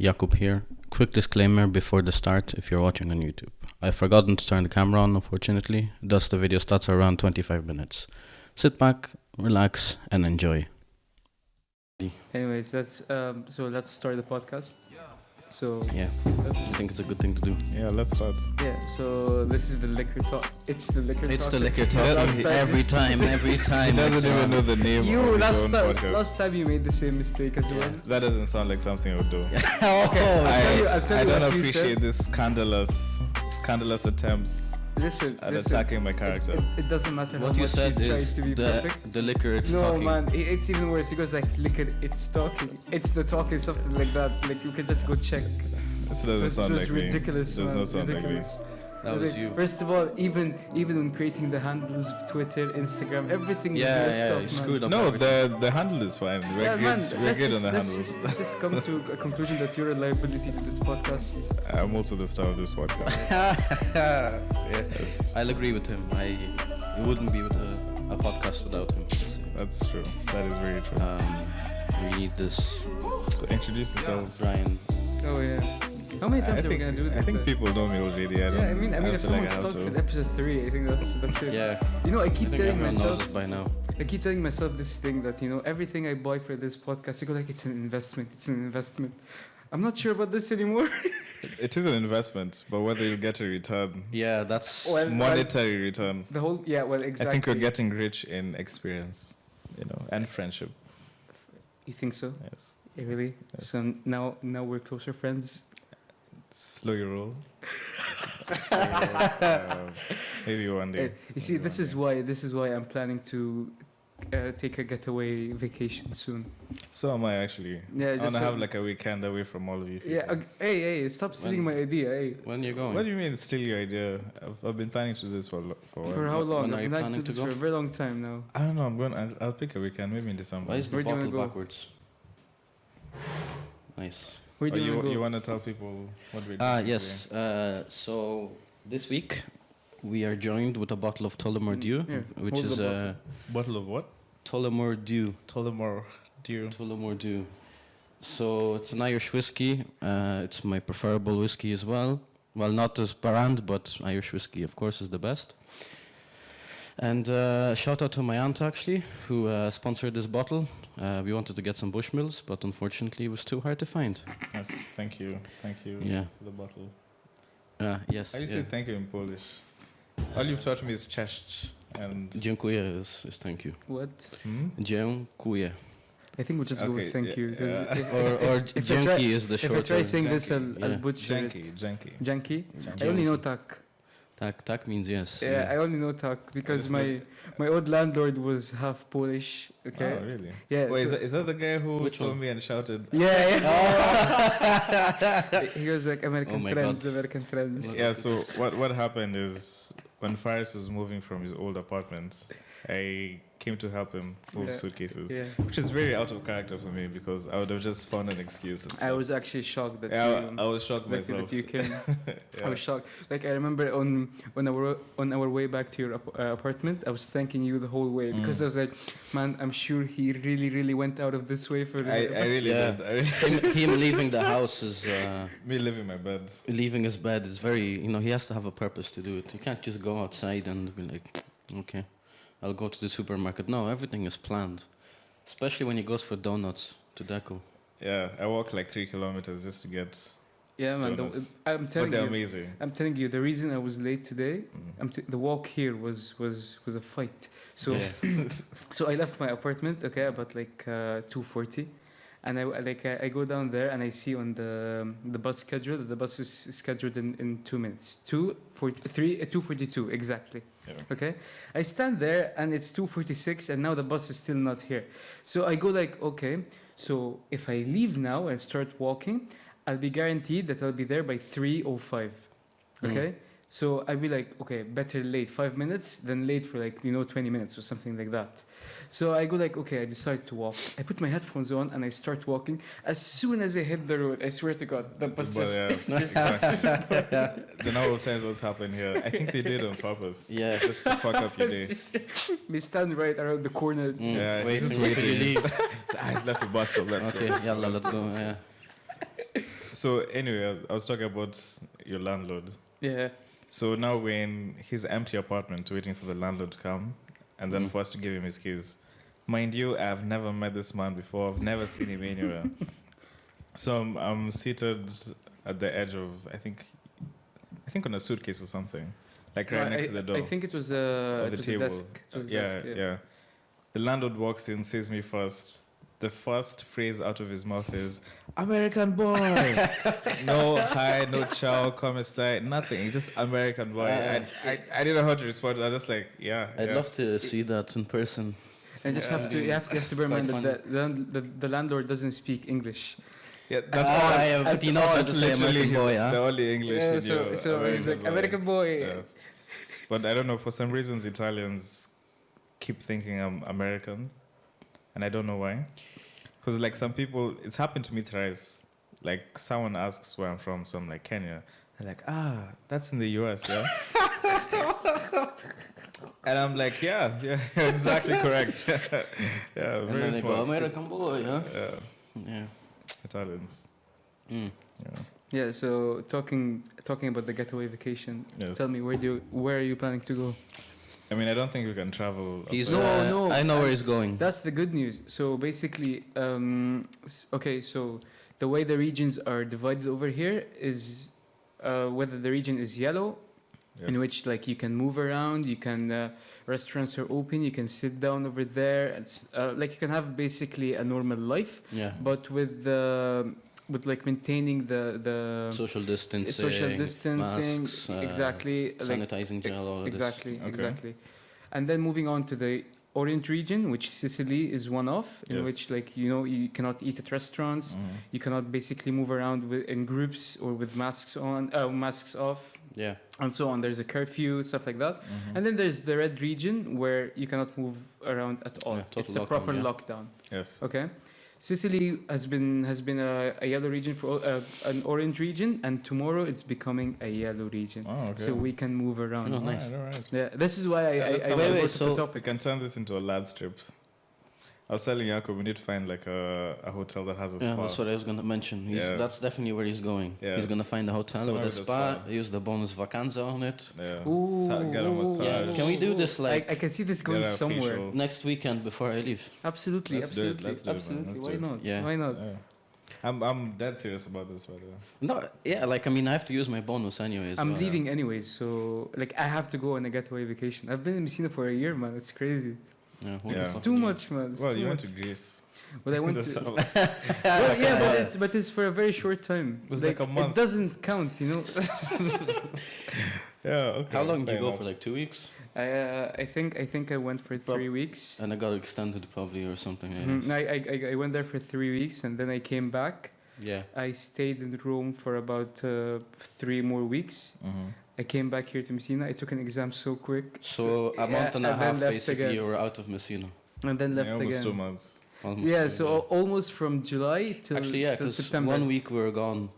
Jakub here. Quick disclaimer before the start if you're watching on YouTube. I've forgotten to turn the camera on, unfortunately, thus the video starts around 25 minutes. Sit back, relax, and enjoy. Anyways, let's start the podcast. Yeah, I think it's a good thing to do. Yeah, let's start. Yeah, so this is the liquor talk. It's the liquor talk. It's the liquor talk Last time every time. He doesn't even know the name You of his last own time, podcast. last time you made the same mistake as well. That doesn't sound like something I would do. Okay, I'll tell I you don't what you appreciate said. this scandalous attempts Listen, at attacking my character. It doesn't matter What how you much said you try is to be perfect. the liquor it's No, talking. man, it's even worse. He goes like, liquor, it's talking. It's the talking, something like that. Like, you can just go check. This doesn't sound like me. Ridiculous, Does man. not sound ridiculous. like me. That was you. First of all, even when creating the handles of Twitter, Instagram, everything is messed up, you man. screwed up. No, everything. the handle is fine. We're Yeah, good. man, We're good on the let's handles. just come to a conclusion that you're a liability to this podcast. I'm also the star of this podcast. Yes, I'll agree with him. It wouldn't be with a podcast without him. that's true. That is very true. We need this. So introduce yourself. Brian. Oh yeah. How many times are we gonna do this? I think people know me already. I mean, if feel someone like I have stuck to. in episode 3, I think that's it. Yeah. You know, I I keep think telling everyone knows myself. it by now. I keep telling myself this thing that, everything I buy for this podcast, I go like, it's an investment. I'm not sure about this anymore. It is an investment, but whether you get a return, Yeah, that's Well, monetary return. The whole, yeah, well, exactly. I think we're getting rich in experience, and friendship. You think so? Yes. Yeah, really? Yes. So now we're closer friends. Slow your roll. Maybe one day. You see, this is why I'm planning to take a getaway vacation soon. So am I actually. Yeah, I want just to have like a weekend away from all of you. yeah. Hey, stop stealing my idea. Hey, when you're going. What do you mean steal your idea? I've been planning to do this for a while. for how long? When are I've you been planning to to this go? for a very long time now. I don't know. I'll pick a weekend, maybe in December. Why is the Where do you bottle wanna go? backwards? Nice. Where do you want to go? You want to tell people what we're doing? Yes. So this week we are joined with a bottle of Tullamore Dew, Here, which hold is the bottle. Bottle of what? Tullamore Dew. Tullamore Dew. Tullamore Dew. So it's an Irish whiskey. It's my preferable whiskey as well. Well, not as brand, but Irish whiskey, of course, is the best. And shout out to my aunt, actually, who sponsored this bottle. We wanted to get some Bushmills, but unfortunately it was too hard to find. Yes, thank you. Yeah. For the bottle. Yes. How do you say thank you in Polish? All you've taught me is cześć and... Dziękuję is thank you. What? Dziękuję. I think we'll just go with Okay, thank yeah, you. 'Cause Or if I try- dzięki is the if short I try term. saying this, I'll Yeah. butcher it. Janky. Janky? Janky. I only know tak. Tak means yes. Yeah, I only know tak because just my old landlord was half Polish. Okay. Oh, really? Yeah. Wait, so- is that the guy who Which saw one? me and shouted? Yeah. He goes like American Oh my friends, God. American friends. Yeah, so what happened is when Faris was moving from his old apartment, I came to help him move Yeah. suitcases, Yeah. which is very out of character for me because I would have just found an excuse. And I stuff. was actually shocked that Yeah, you. I was shocked that you- myself. that you came. Yeah. I was shocked. Like I remember on our way back to your apartment, I was thanking you the whole way because I was like, man, I'm sure he really went out of this way for. I really Yeah. did. I really him leaving the house is me living in my bed. leaving his bed is very, he has to have a purpose to do it. You can't just go outside and be like, okay, I'll go to the supermarket. No, everything is planned, especially when he goes for donuts to Deco. Yeah, I walked like 3 kilometers just to get. Yeah, man. donuts. I'm But telling they're you. amazing. I'm telling you, the reason I was late today, the walk here was a fight. So Yeah. so I left my apartment, okay, about like 2:40, and I go down there and I see on the bus schedule that the bus is scheduled in 2 minutes, 2:42 exactly. Yeah. Okay, I stand there and it's 2:46 and now the bus is still not here. So I go like, okay, so if I leave now and start walking, I'll be guaranteed that I'll be there by 3:05. Okay. So I'd be like, okay, better late 5 minutes than late for 20 minutes or something like that. So I go like, okay, I decide to walk. I put my headphones on and I start walking. As soon as I hit the road, I swear to God, the bus But, just... The number of times what's happened here, I think they did on purpose. Yeah. Just to fuck up your day. We stand right around the corners. Yeah, Waiting just till you waiting. leave. He's left the bus stop. Let's Okay, go. yalla, let's go. Yeah. So anyway, I was talking about your landlord. Yeah. So now we're in his empty apartment waiting for the landlord to come and then for us to give him his keys. Mind you, I've never met this man before. I've never seen him anywhere. So I'm seated at the edge of, I think on a suitcase or something, like right next to the door. I think it was or a the desk. table. It was a Yeah, desk, yeah. The landlord walks in, sees me first. The first phrase out of his mouth is, American boy. No hi, no ciao, come stai, nothing. Just American boy. I didn't know how to respond. I was just like, yeah. I'd yeah. love to see that in person. And just you have to bear in mind that the landlord doesn't speak English. Yeah, that's all. But he knows how to That's say literally American boy, the huh? only English Yeah, he knew, so he's like, American boy. Yeah. But I don't know, for some reasons Italians keep thinking I'm American. And I don't know why. Because like some people, it's happened to me thrice. Like someone asks where I'm from, so I'm like, Kenya. They're like, that's in the US, yeah? And I'm like, yeah, exactly correct. Yeah, And very then they go, smart. American boy, huh? Yeah. Italians. Mm. Yeah. Yeah. So talking about the getaway vacation. Yes. Tell me, where are you planning to go? I mean, I don't think we can travel. He's, outside. No, I know where he's going. That's the good news. So basically, okay, so the way the regions are divided over here is whether the region is yellow, in Yes. which like you can move around, you can restaurants are open, you can sit down over there, it's like you can have basically a normal life, Yeah. but with like maintaining the Social distancing. social distancing, masks, exactly, like sanitizing gel, all of exactly, Okay. exactly. And then moving on to the Orient region, which Sicily is one of, in Yes. which like you cannot eat at restaurants, you cannot basically move around in groups or with masks on, masks off, Yeah. and so on. There's a curfew, stuff like that. And then there's the red region where you cannot move around at all. Yeah, total It's a lockdown, proper yeah. lockdown. Yes. Okay. Sicily has been a yellow region for an orange region, and tomorrow it's becoming a yellow region. Oh, okay. So we can move around. Oh, nice. All right. Yeah, this is why Yeah, let's I have went a- to wait, the so- We topic. can turn this into a lads trip. I was telling Jakob we need to find like a hotel that has a Yeah, spa. that's what I was gonna mention. Yeah. That's definitely where he's going. Yeah. He's gonna find a hotel Somewhere with a with a spa, spa. use the bonus vacanza on it. Yeah. Ooh, Get a massage. Yeah. Can we do this like I can see this going Get a somewhere. facial. next weekend before I leave? Absolutely, Let's do it, absolutely, let's do it, man, absolutely. let's do Why it. not? Yeah. Why not? Yeah. I'm dead serious about this, by the way. No, yeah, like I mean, I have to use my bonus anyways. I'm but- leaving anyways, so like I have to go on a getaway vacation. I've been in Messina for a year, man. It's crazy. Yeah, what Yeah. the It's fuck? too much, man. It's Well, too you much. went to Greece. But I went The to. south. Well, yeah, but it's for a very short time. It was like a It month. doesn't count, you know. Yeah, okay. How long did fair you go enough. for? Like 2 weeks? I think I went for 3 weeks. And I got extended probably or something. I Mhm. guess. I went there for 3 weeks and then I came back. Yeah. I stayed in Rome for about 3 more weeks. I came back here to Messina. I took an exam so quick. So a month and a then half left basically again. you were out of Messina. And then left Yeah, almost again. 2 months. Almost, Yeah, so almost from July till, actually, yeah, till because September. 1 week we were gone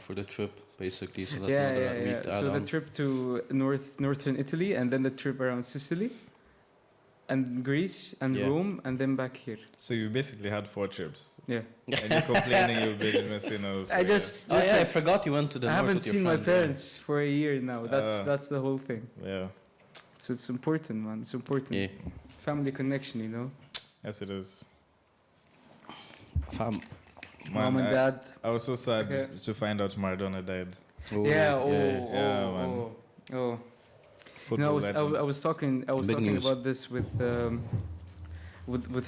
for the trip basically. So that's another week to add So the on. trip to northern Italy, and then the trip around Sicily, and Greece, and Yeah. Rome, and then back here. So you basically had 4 trips. Yeah. And you're complaining you've been in Messina. for I just Oh yeah, I listen, forgot you went to the I north haven't with your seen my friend, yeah. parents for a year now. That's the whole thing. Yeah. So it's important, man. It's important. Yeah. Family connection, you know. Yes, it is. Fam. Mom and I- dad. I was so sad Okay. to find out Maradona died. Oh, yeah. Yeah, man. Oh. Football No, legend. I was talking Big talking news. about this with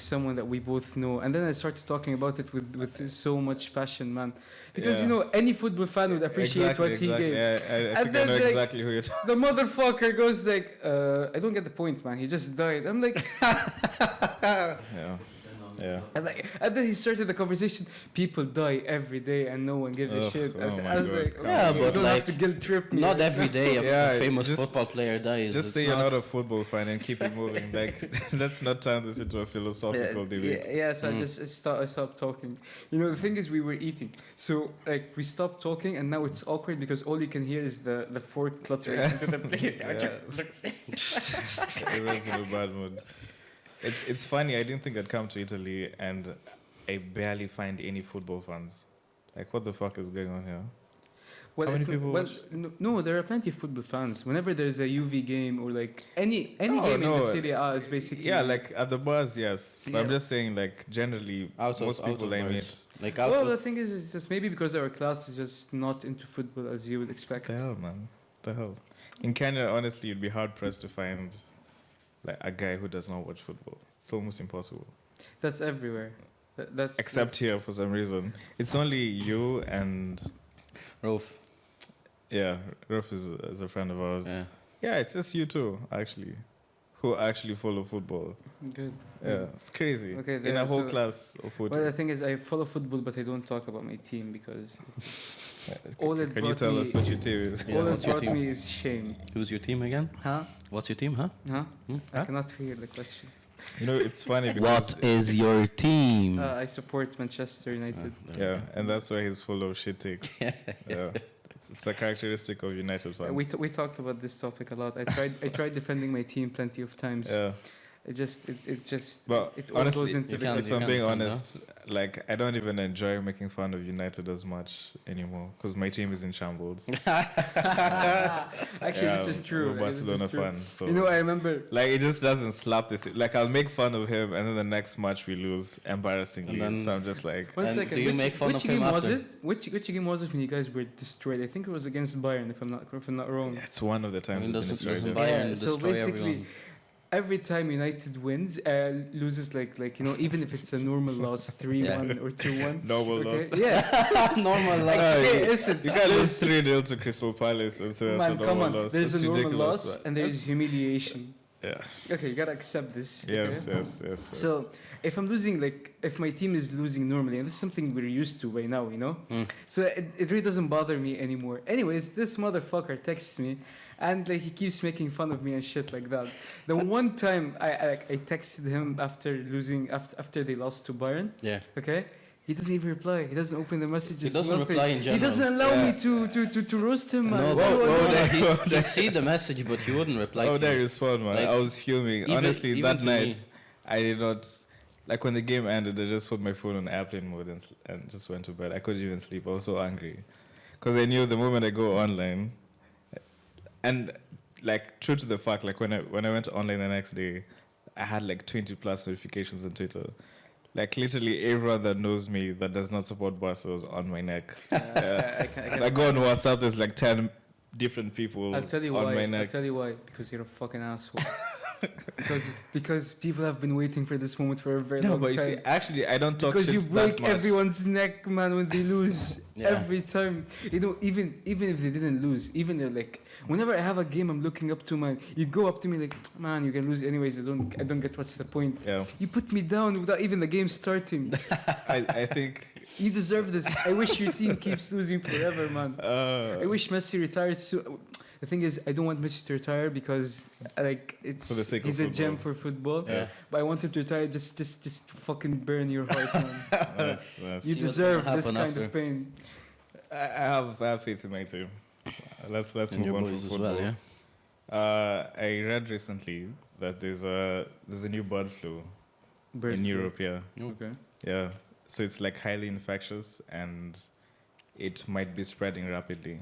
someone that we both know, and then I started talking about it with so much passion, man, because Yeah. you know any football fan would appreciate what he gave. Yeah, I And think I then, know like, exactly who you're talking The motherfucker goes like, I don't get the point, man. He just died. I'm like, about. Yeah. Yeah. and then he started the conversation. People die every day, and no one gives a Ugh, shit. oh my I was God. like, Come Yeah, on. you but don't like, have to guilt trip me. Not right? every day a Yeah, famous just- football player dies. Just It's say you're not a football fan and keep it moving. Like, let's not turn this into a philosophical debate. Yeah, so Mm. I stopped talking. You know, the thing is, we were eating. So, like, we stopped talking, and now it's awkward because all you can hear is the fork cluttering into the plate. It was in a bad mood. It's funny. I didn't think I'd come to Italy and I barely find any football fans. Like, what the fuck is going on here? Well, How many it's not- people well, watch? no, there are plenty of football fans. Whenever there's a UV game or like any No, game in no, the Serie A is basically Yeah, like at the bars, yes. But I'm Yeah. just saying, like, generally, most people I meet. Like out Well, of the thing is, it's just maybe because our class is just not into football as you would expect. What the hell, man? What the hell? In Kenya, honestly, you'd be hard pressed to find like a guy who does not watch football. It's almost impossible. That's everywhere. That's Except that's- here for some reason. It's only you and Roof. yeah, Ruf is a friend of ours. Yeah. Yeah, it's just you two actually, who actually follow football. Good. Yeah, it's crazy. Okay, In then, a whole so- class of football. Well, the thing is, I follow football, but I don't talk about my team because all it Can you brought tell me, us what your team is? Yeah, all it what's your brought team? me is shame. Who's your team again? Huh? What's your team, huh? Huh? Hmm? I Huh? cannot hear the question. You know, it's funny because What is your team? I support Manchester United. yeah, and that's why he's full of shit takes. Yeah, it's a characteristic of United fans. We talked about this topic a lot. I tried defending my team plenty of times. Yeah. It just But it all goes honestly, into if, the can't- if you I'm can't being defend, honest, like I don't even enjoy making fun of United as much anymore because my team is in shambles. Actually, Yeah, this is true. I'm a This is Barcelona true. fan, so You know, I remember. like it just doesn't slap this. Like I'll make fun of him, and then the next match we lose embarrassingly. And then- So I'm just like, One And second. do you which, make fun which of him game was after? it? Which game was it when you guys were destroyed? I think it was against Bayern, if I'm not wrong. it's one of the times we've been destroyed. doesn't yeah. Bayern Yeah, so destroy basically, everyone? Every time United wins, loses like you know, even if it's a normal loss, 3-1 or 2-1. Noble Okay? loss. Yeah. Normal Like, Ah, shit, you- listen. You can't lose 3-0 to Crystal Palace and say that's a Man, normal come on. loss. There's That's a normal ridiculous, loss man. and there's humiliation. Yeah. Okay, you gotta accept this. Yes, okay? yes. So if I'm losing, like, if my team is losing normally, and this is something we're used to by now, you know? Mm. So it really doesn't bother me anymore. Anyways, this motherfucker texts me, and like he keeps making fun of me and shit like that. The one time I texted him after losing, after they lost to Bayern, Yeah. okay? He doesn't even reply. He doesn't open the messages. He doesn't nothing. reply in He general. doesn't allow Yeah. me to roast him. man. No, It's but so annoying. he'd see the message, but he wouldn't reply Oh, to there you. you spawn, man. Like, I was fuming. even- Honestly, even that to me. night, I did not. Like when the game ended, I just put my phone on airplane mode and just went to bed. I couldn't even sleep. I was so angry because I knew the moment I go online, and like true to the fact, like when I went online the next day, I had like 20 plus notifications on Twitter. Like literally everyone that knows me that does not support Barca was on my neck. I can Like go on WhatsApp, there's like 10 different people I'll tell you on why. my I'll neck. tell you why. Because you're a fucking asshole. because people have been waiting for this moment for a very No, long but you time. see, actually, I don't talk Because shit you that break much. everyone's neck, man, when they lose. Yeah. Every time. You know, even if they didn't lose, even they're like, whenever I have a game, I'm looking up to man. You go up to me like, man, you can lose anyways. I don't get what's the point. Yeah, You put me down without even the game starting. I think. You deserve this. I wish your team keeps losing forever, man. I wish Messi retired soon. The thing is, I don't want Messi to retire because, like, it's For the sake of he's a gem football. for football. Yes. But I want him to retire just to fucking burn your heart, man. Yes, yes. You See what's deserve gonna this happen kind after. of pain. I have faith in my team. Let's And move your on boys from as football. well, yeah. I read recently that there's a new bird flu in Europe. Yeah, Okay. yeah. So it's like highly infectious and it might be spreading rapidly.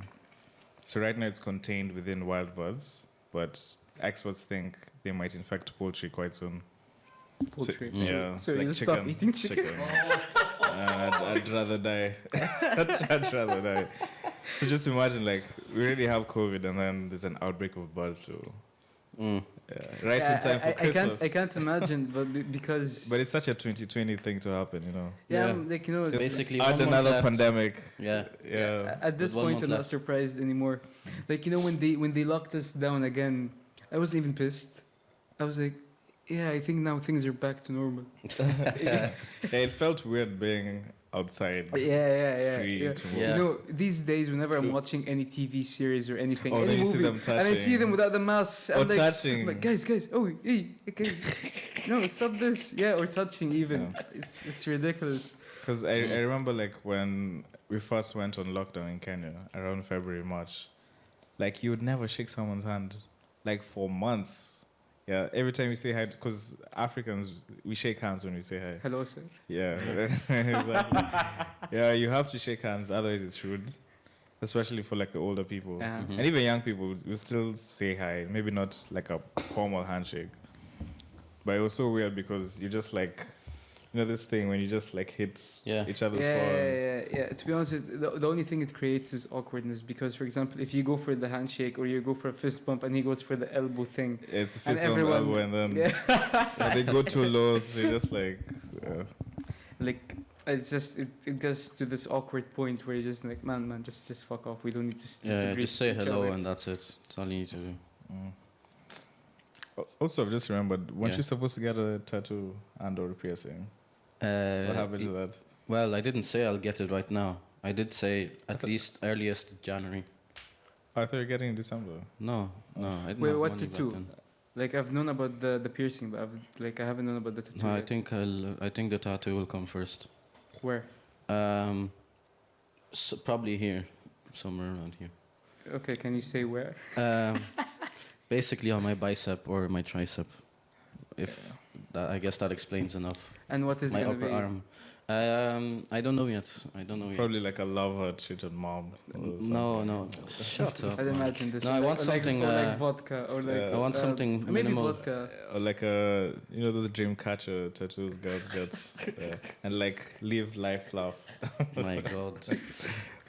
So right now it's contained within wild birds, but experts think they might infect poultry quite soon. Poultry. Mm. Yeah, it's So like you'll stop eating chicken? I'd rather die. I'd rather die. So just imagine, like, we already have COVID, and then there's an outbreak of bird flu. Mm. Yeah, right in time for Christmas. I can't imagine, but because But it's such a 2020 thing to happen, you know. yeah, Yeah. I'm like you know, Just Basically, add 1 month another left. pandemic. Yeah. Yeah. at this With 1 point, month I'm not left. surprised anymore. Like you know, when they locked us down again, I wasn't even pissed. I was like, yeah, I think now things are back to normal. Yeah, it felt weird being outside. Yeah. Free yeah. to move. Yeah. You know, these days, whenever I'm True. watching any TV series or anything, Oh, any then you see movie, them and I see them touching. without the masks, Or I'm like, touching. I'm like, guys, oh, hey, okay, no, stop this, yeah, or touching even. Yeah. It's ridiculous. Because I remember, like, when we first went on lockdown in Kenya, around February, March, like, you would never shake someone's hand. Like, for months, Yeah, every time you say hi, because Africans, we shake hands when we say hi. Hello, sir. Yeah, exactly. Yeah, you have to shake hands, otherwise it's rude. Especially for like the older people. Mhm. And even young people will still say hi. Maybe not like a formal handshake. But it was so weird because you just like, this thing when you just like hit each other's paws. Yeah. To be honest, the only thing it creates is awkwardness because, for example, if you go for the handshake or you go for a fist bump and he goes for the elbow thing, It's fist bump, elbow, and then they go too low. So they just like, like it's just it gets to this awkward point where you're just like, man, just fuck off. We don't need to greet just say each hello other. and that's it. That's all you need to do. Also, I've just remembered, weren't you supposed to get a tattoo and/or a piercing? What happened to that? Well, I didn't say I'll get it right now. I did say at least earliest January. I thought you were getting in December. No, I didn't Wait, have what money back tattoo? then. Like I've known about the piercing, but I haven't known about the tattoo. No, I yet. think the tattoo will come first. Where? So probably here, somewhere around here. Okay, can you say where? Basically on my bicep or my tricep. If that, I guess that explains enough. And what is My it gonna upper be? arm. I don't know yet. Probably like a lover treated mom. Or No. Shut up. I'd imagine this. No, or I like- want or something, Like, or like vodka, or like. Yeah. I want something maybe minimal. vodka. Or like those dream catcher tattoos girls get, and like live life laugh. My God.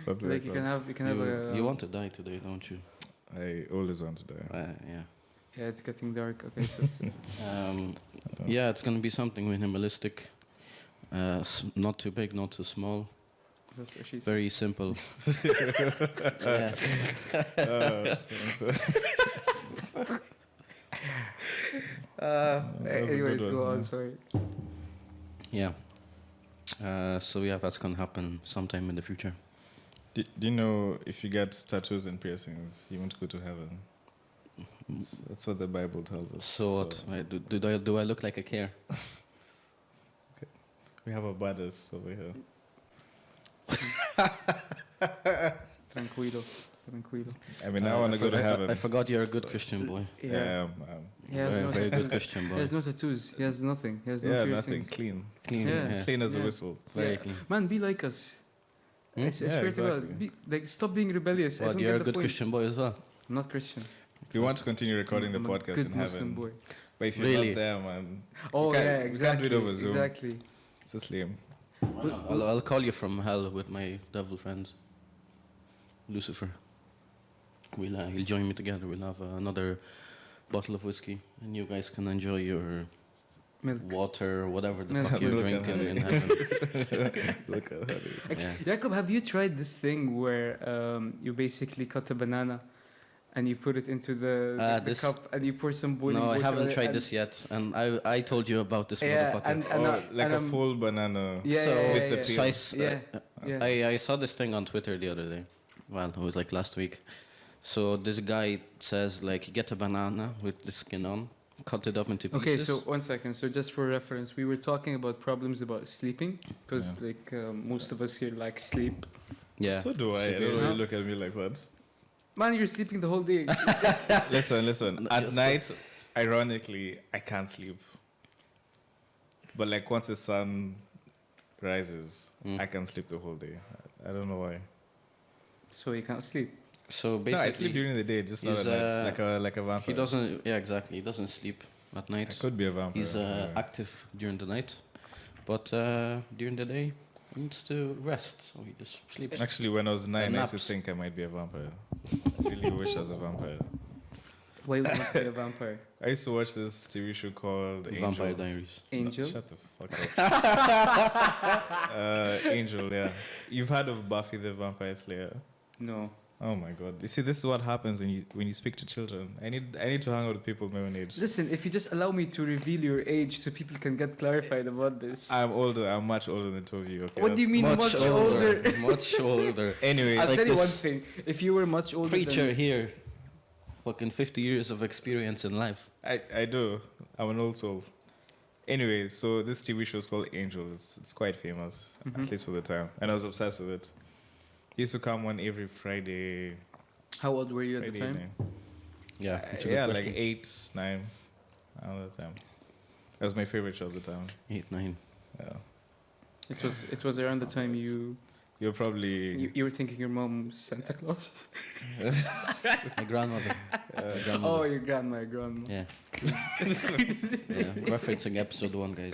Something Like you can have a. You want to die today, don't you? I always want to die. Yeah. Yeah, it's getting dark. Okay, so. Yeah, it's gonna be something minimalistic. Not too big, not too small. That's what she said. Very simple. Yeah. Anyways, go on. Sorry. Yeah. So yeah, that's gonna happen sometime in the future. Do you know if you get tattoos and piercings, you won't go to heaven? That's what the Bible tells us. So what? Do I look like I care? We have a badass over here. Tranquilo. I mean, I want to go to heaven. I forgot you're a good Christian boy. Yeah. He has no Very good tattoos. Christian He boy. has no tattoos. He has nothing. He has no Yeah, piercings. nothing. Clean. Clean. Yeah. Clean as a Yeah. whistle. Very Yeah. clean. Man, be like us. Hmm? I swear to God, exactly. stop being rebellious. I What, don't you're get a the good point. Christian boy as well. I'm not Christian. We want to continue recording the I'm a podcast good in Muslim heaven. boy. But if you're Really? not there, man, Oh can't- yeah, we can't do exactly. it over Zoom. Exactly. it's just lame. I'll call you from hell with my devil friend, Lucifer. He'll join me together. We'll have another bottle of whiskey, and you guys can enjoy your Milk. water, whatever the Milk. fuck you're Milk and drinking honey. in heaven. Look at that. Yeah. Jacob, have you tried this thing where you basically cut a banana and you put it into the this- cup and you pour some boiling No, I water haven't on it tried and- this yet, and I told you about this Yeah, motherfucker. and Like and a full banana. Yeah, So, yeah, with the yeah, peel. So I s- Yeah. I saw this thing on Twitter the other day. Well, it was like last week. So this guy says like, you get a banana with the skin on, cut it up into pieces. Okay, so 1 second. So just for reference, we were talking about problems about sleeping because like most of us here like sleep. yeah. So do I. I don't know why you look at me like that. Man, you're sleeping the whole day. Listen. At Yes, night, ironically, I can't sleep. But like once the sun rises, I can sleep the whole day. I don't know why. So you can't sleep. So basically, No, I sleep during the day, just not he's, at night. Like a vampire. he doesn't. Yeah, exactly. He doesn't sleep at I night. could be a vampire. He's yeah. active during the night, but during the day he needs to rest, so he just sleeps. Actually, when I was 9, I used to naps. think I might be a vampire. I really wish I was a vampire. Why would you want to be a vampire? I used to watch this TV show called Vampire Angel. Diaries. Angel? Shut the fuck up. Angel, yeah. You've heard of Buffy the Vampire Slayer? No. Oh my god. You see, this is what happens when you speak to children. I need to hang out with people my own age. Listen, if you just allow me to reveal your age so people can get clarified about this. I'm older. I'm much older than two of you. Okay, What do you mean much older? Much older. Anyway, I'll like tell you one this thing. If you were much older Preacher than... here, fucking 50 years of experience in life. I do. I'm an old soul. Anyway, so this TV show is called Angel. It's quite famous, at least for the time. And I was obsessed with it. It used to come on every Friday. How old were you at the Friday time? evening. Yeah, it's a good Yeah, question. like 8, 9. around that time. That was my favorite show at the time. 8, 9. Yeah. It was around the time You're probably you were thinking your mom was Santa Claus. My grandmother. Oh, your grandma. Yeah. Referencing episode 1, guys.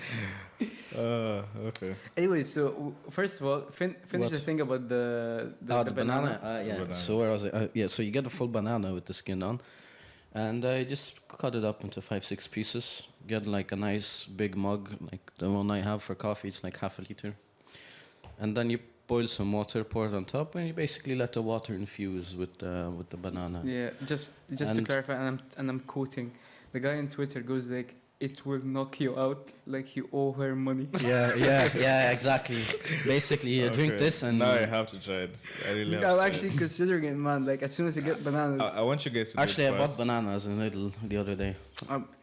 okay. Anyway, so first of all, finish What? the thing about the banana. Yeah. Banana. So where was it? Yeah. So you get a full banana with the skin on, and I just cut it up into 5-6 pieces. Get like a nice big mug, like the one I have for coffee. It's like half a liter, and then you boil some water, pour it on top, and you basically let the water infuse with the banana. Yeah, just to And- clarify, and I'm quoting, the guy on Twitter goes like, "It will knock you out like you owe her money." Yeah, exactly. Basically, you drink Okay. this and Now I have to try it. I really have I'm to try actually considering it, man. Like as soon as I get bananas, it. I want you guys to actually do I it bought first. bananas in Lidl the other day.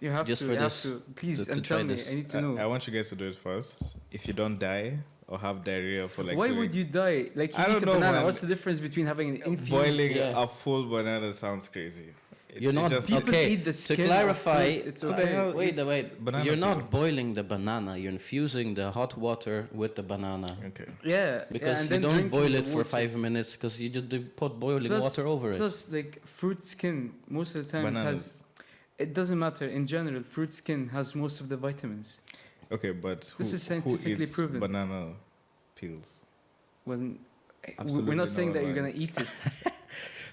you have just to, for you have this, to, please, to and try tell me. this. I need to know. I want you guys to do it first. If you don't die or have diarrhea for like Why 2 would weeks. you die? Like you I eat don't a know, banana. man. What's the difference between having an infused? Boiling Yeah. a full banana sounds crazy. You're not just, People okay. eat the To skin of clarify, fruit, it's What the okay. hell? wait, It's wait. banana You're peel. not boiling the banana. You're infusing the hot water with the banana. Okay. Yeah, Because and you then don't drinking boil the it for water. 5 minutes because you just put boiling Plus- water over it. Plus, like fruit skin, most of the times Bananas. has. It doesn't matter. In general, fruit skin has most of the vitamins. Okay, but who, This is who scientifically eats proven. banana peels? Well, we're Absolutely not saying no that you're one. gonna eat it.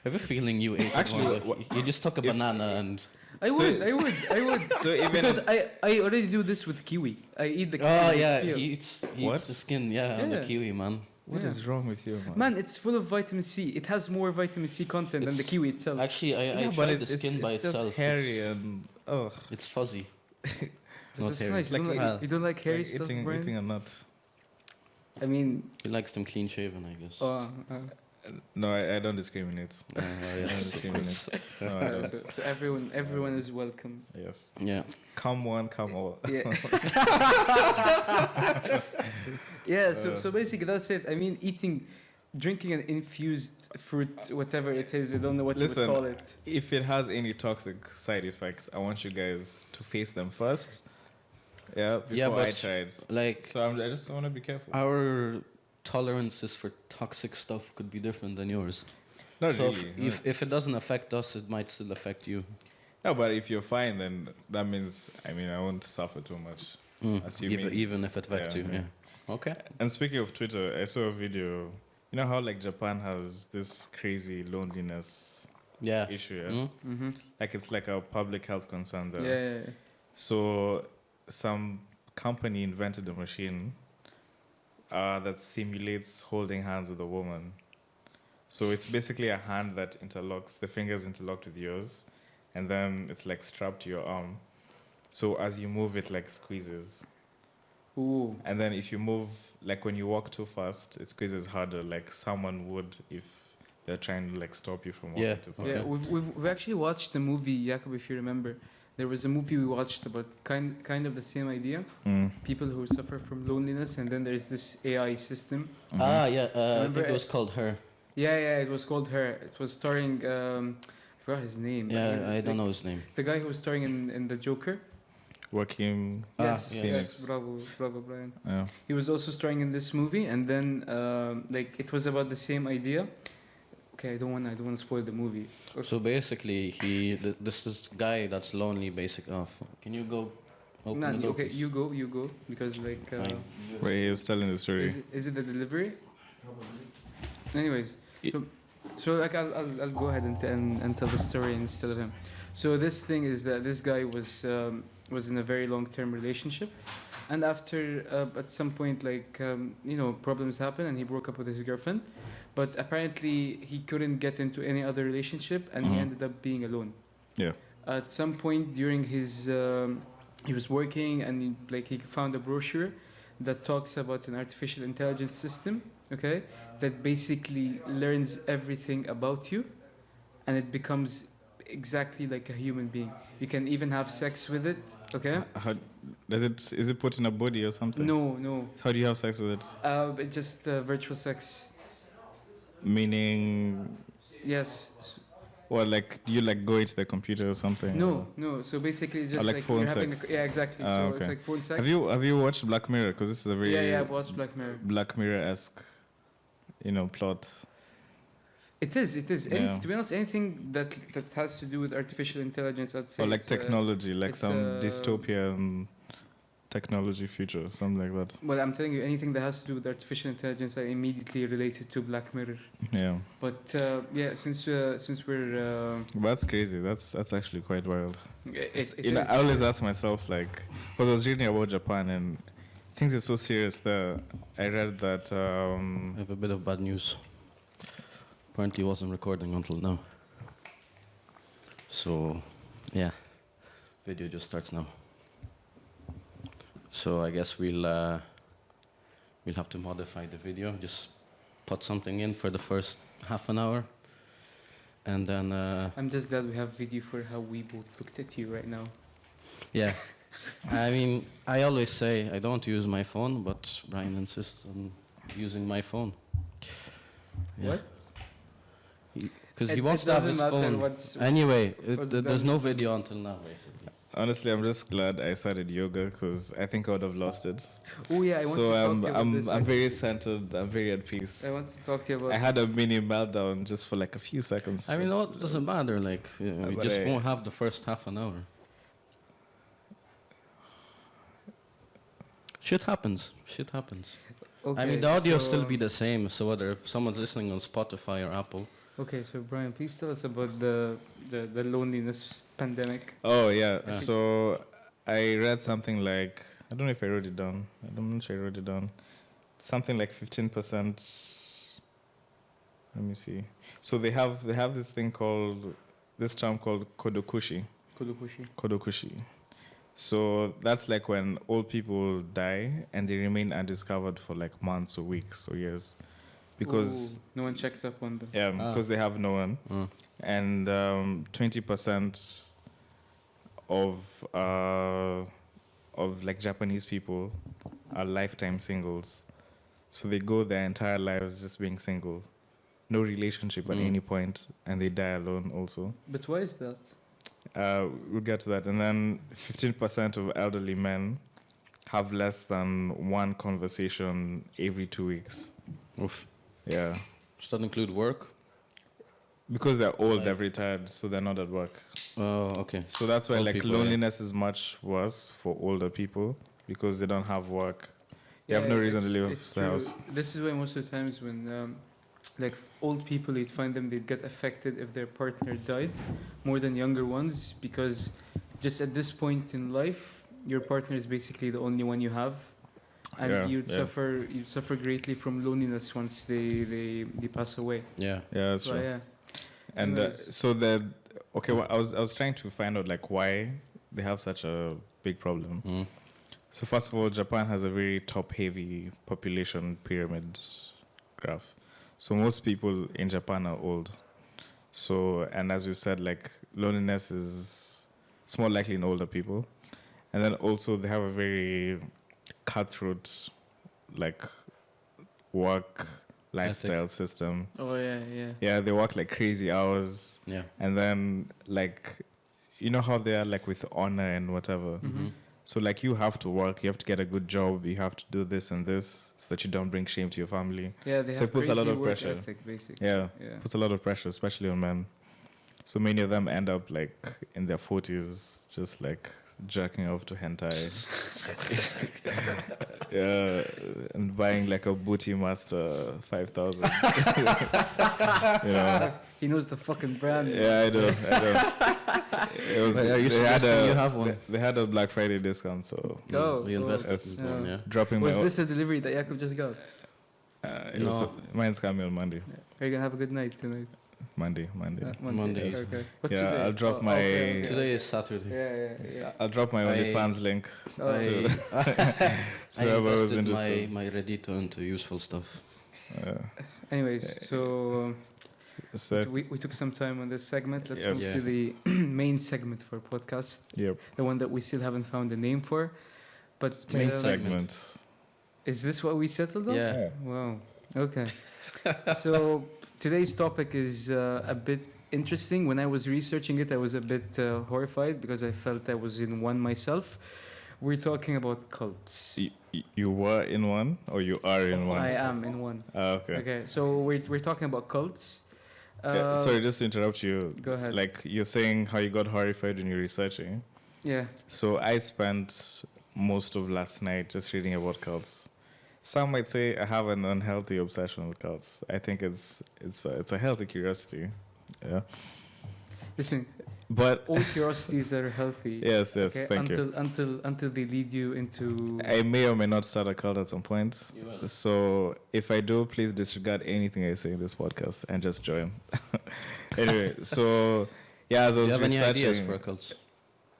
I have a feeling you ate Actually, it. You just took a if- banana and. I So would, it's- I would. So even Because I already do this with kiwi. I eat the kiwi. Oh with yeah, peel. he eats What? the skin. Yeah, on the Yeah. kiwi, man. what is Yeah. wrong with you, man? Man, it's full of vitamin C. It has more vitamin C content than the It's- kiwi itself. Actually, I yeah, but tried it's the skin by just itself. hairy and oh, It's fuzzy. That's hairy. nice. Like you, don't well, like, you don't like hairy like stuff, eating, Brian? eating a nut. I mean, He likes them clean shaven, I guess. No, I don't discriminate. Yeah, I don't discriminate. No, I don't. so everyone is welcome. Yes. yeah. Come one, come all. Yeah. Yeah. So basically that's it. I mean, drinking an infused fruit, whatever it is, I don't know what Listen, you would call it. If it has any toxic side effects, I want you guys to face them first. Yeah, before Yeah, I but- try it. Like So I just want to be careful. our tolerances for toxic stuff could be different than yours. Not so really. if it doesn't affect us, it might still affect you. No, but if you're fine, then that means, I mean, I won't suffer too much. Assuming- Even if it affects Yeah, you, yeah. yeah. Okay. And speaking of Twitter, I saw a video. You know how like Japan has this crazy loneliness Yeah. issue, yeah? Mm? Mm-hmm. Like it's like a public health concern there. Yeah. So some company invented a machine that simulates holding hands with a woman. So it's basically a hand that interlocks, the fingers interlocked with yours, and then it's like strapped to your arm. So as you move, it like squeezes. Ooh. And then if you move, like when you walk too fast, it squeezes harder, like someone would if they're trying to like stop you from walking Yeah. too fast. Yeah, we've actually watched a movie, Jakob, if you remember. There was a movie we watched about kind of the same idea. Mm. People who suffer from loneliness, and then there's this AI system. Mhm. Ah, yeah. I Remember think it was called Her. Yeah, it was called Her. It was starring, I forgot his name. but Yeah, I don't like, know his name. The guy who was starring in The Joker. Joaquin Yes, yeah. Phoenix. bravo, Brian. Yeah. He was also starring in this movie, and then like it was about the same idea. Okay, I don't want to spoil the movie. So basically, this is guy that's lonely. Can you go? Open Nah, the door, okay, please? you go because like. Fine. Where he was telling the story. Is it the delivery? Anyways, It- so like I'll go ahead and tell the story instead of him. So this thing is that this guy was in a very long-term relationship, and after at some point like problems happened and he broke up with his girlfriend, but apparently he couldn't get into any other relationship and he Mhm. ended up being alone. Yeah. At some point during his he was working and he found a brochure that talks about an artificial intelligence system, okay, that basically learns everything about you and it becomes exactly like a human being. You can even have sex with it, okay? How, is it put in a body or something? No. How do you have sex with it? It's just virtual sex. Meaning, Yes. Or like, do you like go into the computer or something? No, no. So basically, it's just like like phone you're having sex. yeah, exactly. Ah, So okay. it's like phone sex. Have you watched Black Mirror? Because this is a very Yeah, I've watched Black Mirror. Black Mirror-esque, plot. It is. Yeah. To be honest, anything that has to do with artificial intelligence, I'd say. Or like it's, technology, like it's, some dystopian technology future, something like that. Well, I'm telling you, anything that has to do with artificial intelligence, I immediately relate it to Black Mirror. Yeah. But yeah, since we're That's crazy. That's actually quite wild. it I always ask myself, like, because I was reading about Japan and things are so serious there. I read that. I have a bit of bad news. Apparently, wasn't recording until now. So, yeah, video just starts now. So I guess we'll have to modify the video. Just put something in for the first half an hour, and then I'm just glad we have video for how we both looked at you right now. yeah. I mean, I always say I don't use my phone, but Brian insists on using my phone. Yeah. What? Because he It wants to have doesn't his matter phone. what's Anyway, what's there's done no is done. video until now, basically. Honestly, I'm just glad I started yoga because I think I would have lost it. Oh yeah, I want to So talk to you about this. I'm very centered. I'm very at peace. I want to talk to you about. I had a this. mini meltdown just for like a few seconds. I mean, but, no, it doesn't matter. Like, we but just I- won't have the first half an hour. Shit happens. Shit happens. Okay, I mean, the audio so, still be the same. So whether someone's listening on Spotify or Apple. Okay, so Brian, please tell us about the loneliness pandemic. Oh yeah. Yeah. So I read something like, I don't know if I wrote it down. I'm not sure I wrote it down. Something like 15%. Let me see. So they have this term called kodokushi. Kodokushi. So that's like when old people die and they remain undiscovered for like months or weeks or years, because Ooh, no one checks up on them. because they have no one. And 20% of like Japanese people are lifetime singles. So they go their entire lives just being single, no relationship at any point, and they die alone also. But why is that? We'll get to that. And then 15% of elderly men have less than one conversation every 2 weeks. Oof. Yeah. Does that include work? Because they're old, Like- they're retired, so they're not at work. Oh, okay. So that's why Old like people, yeah. loneliness is much worse for older people because they don't have work. They have no reason to leave it's the true. house. This is why most of the times when like old people, you'd find them, they'd get affected if their partner died more than younger ones, because just at this point in life, your partner is basically the only one you have, and Yeah, you'd yeah. suffer greatly from loneliness once they pass away. Yeah. Yeah, that's So true. yeah, And Anyways. so well, I was trying to find out like why they have such a big problem. Mm. So first of all, Japan has a very top-heavy population pyramid graph. So most people in Japan are old. So, and as you said, like loneliness is it's more likely in older people. And then also they have a very cutthroat, like work lifestyle system. oh yeah, yeah. Yeah, they work like crazy hours. Yeah. And then like, you know how they are like with honor and whatever. Mm-hmm. So like you have to work, you have to get a good job, you have to do this and this so that you don't bring shame to your family. Yeah, they So have it puts a lot crazy of work pressure. ethic, basically. Yeah, Yeah. puts a lot of pressure, especially on men. So many of them end up like in their 40s, just like jerking off to hentai. Yeah, and buying like a Bootymaster 5000. You know. He knows the fucking brand. Yeah, I do. It was, Wait, are you they had suggesting you have one? They had a Black Friday discount, so Oh, We invested yes. in one, Yeah. yeah. dropping Was my. this a delivery that Jakob just got? It was, No. mine's coming on Monday. Are you gonna have a good night tonight? Monday. Monday. Okay. What's Yeah, today? I'll drop Oh, my- okay. Today is Saturday. Yeah. I'll drop my I- OnlyFans link. Oh, I, So I whoever was invested interested. my Reddito into useful stuff. Anyways, so So, we took some time on this segment. Let's Yes. move to the main segment for our podcast, yep. the one that we still haven't found a name for. But Main um, segment. is this what we settled on? Yeah. Wow. Okay. So today's topic is a bit interesting. When I was researching it, I was a bit horrified because I felt I was in one myself. We're talking about cults. You were in one, or you are in one? I am in one. Okay. Okay, so we're talking about cults. Sorry, just to interrupt you. Go ahead. Like, you're saying how you got horrified when you're researching. Yeah. So I spent most of last night just reading about cults. Some might say I have an unhealthy obsession with cults. I think it's a healthy curiosity. Yeah. Listen, But all curiosities are healthy. yes, Okay? thank you. Until they lead you into. I may or may not start a cult at some point. You will. So if I do, please disregard anything I say in this podcast and just join. Anyway, so yeah, as I Do was you have any researching, ideas for a cult?